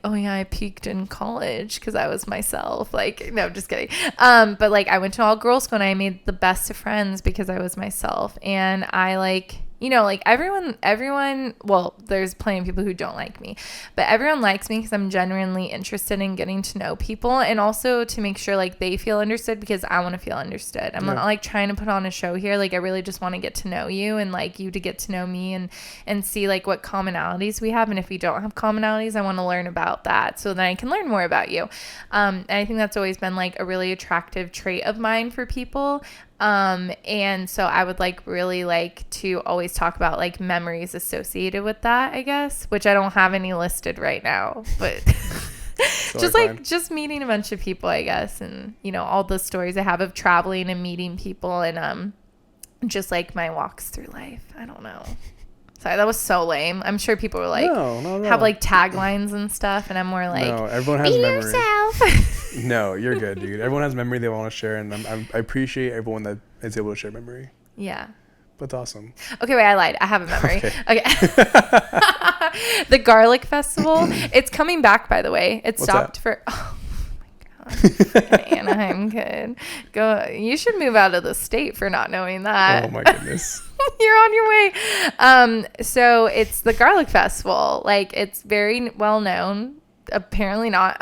oh yeah, I peaked in college because I was myself. Like, no, just kidding. But like I went to all girls school and I made the best of friends because I was myself. And I like, you know, like everyone, well, there's plenty of people who don't like me, but everyone likes me because I'm genuinely interested in getting to know people and also to make sure like they feel understood because I want to feel understood. I'm not like trying to put on a show here. Like I really just want to get to know you and like you to get to know me and see like what commonalities we have. And if we don't have commonalities, I want to learn about that so that I can learn more about you. And I think that's always been like a really attractive trait of mine for people. And so I would like really like to always talk about like memories associated with that, I guess, which I don't have any listed right now, but just meeting a bunch of people, I guess. And, you know, all the stories I have of traveling and meeting people and, just like my walks through life. I don't know. Sorry, that was so lame. I'm sure people were like, no. have like taglines and stuff. And I'm more like, no, everyone has be memory. Yourself. No, you're good, dude. Everyone has memory they want to share. And I appreciate everyone that is able to share memory. Yeah. That's awesome. Okay, wait, I lied. I have a memory. Okay. The Garlic Festival. It's coming back, by the way. It stopped for... Oh, my God. Anaheim kid. Go. You should move out of the state for not knowing that. Oh, my goodness. You're on your way. So it's the Garlic Festival. Like, it's very well known. Apparently not.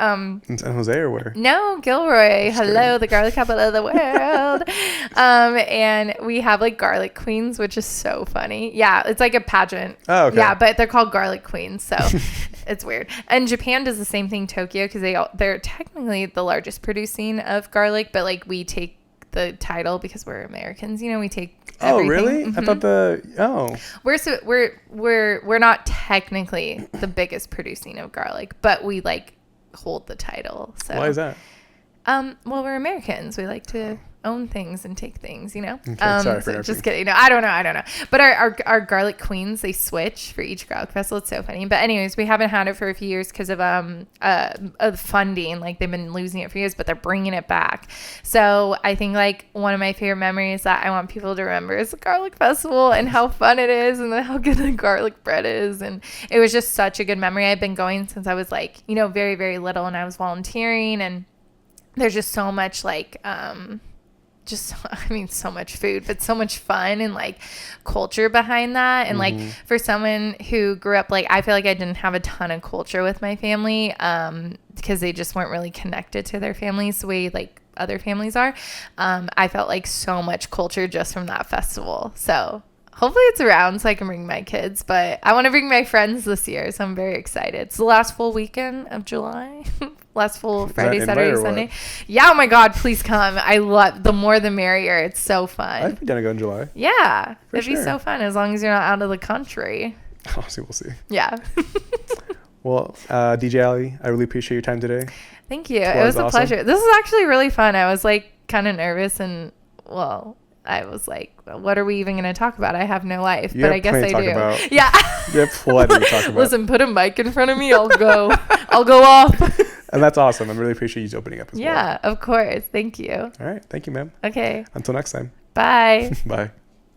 In San Jose or where? No, Gilroy. Hello, the garlic capital of the world. And we have like garlic queens, which is so funny. Yeah, it's like a pageant. Oh, okay. Yeah, but they're called garlic queens, so it's weird. And Japan does the same thing. Tokyo, because they're technically the largest producing of garlic, but like we take the title because we're Americans. You know, we take. Everything. Oh, really? Mm-hmm. I thought we're not technically the biggest producing of garlic, but we like hold the title. So why is that? Well, we're Americans. We like to own things and take things, you know. Okay, sorry for just kidding. No, I don't know. But our garlic queens, they switch for each garlic festival. It's so funny. But anyways, we haven't had it for a few years because of funding. Like they've been losing it for years, but they're bringing it back. So I think like one of my favorite memories that I want people to remember is the garlic festival and how fun it is and how good the garlic bread is. And it was just such a good memory. I've been going since I was like, you know, very, very little, and I was volunteering, and there's just so much like so much food, but so much fun and like culture behind that. And like for someone who grew up, like I feel like I didn't have a ton of culture with my family because they just weren't really connected to their families the way like other families are. I felt like so much culture just from that festival. So hopefully it's around so I can bring my kids, but I want to bring my friends this year, so I'm very excited. It's the last full weekend of July. Last full Friday, Saturday, Sunday. Yeah, oh my God, please come. I love, the more the merrier. It's so fun. I'd be down to go in July. Yeah, it'd be so fun as long as you're not out of the country. We'll see. Yeah. Well, DJ Allie, I really appreciate your time today. Thank you. It was a pleasure. This is actually really fun. I was like kind of nervous and, well, I was like, what are we even going to talk about? I have no life, but I guess I do. Yeah. You have plenty to talk about. Listen, put a mic in front of me. I'll go off. And that's awesome. I really appreciate you opening up as well. Yeah, of course. Thank you. All right. Thank you, ma'am. Okay. Until next time. Bye. Bye.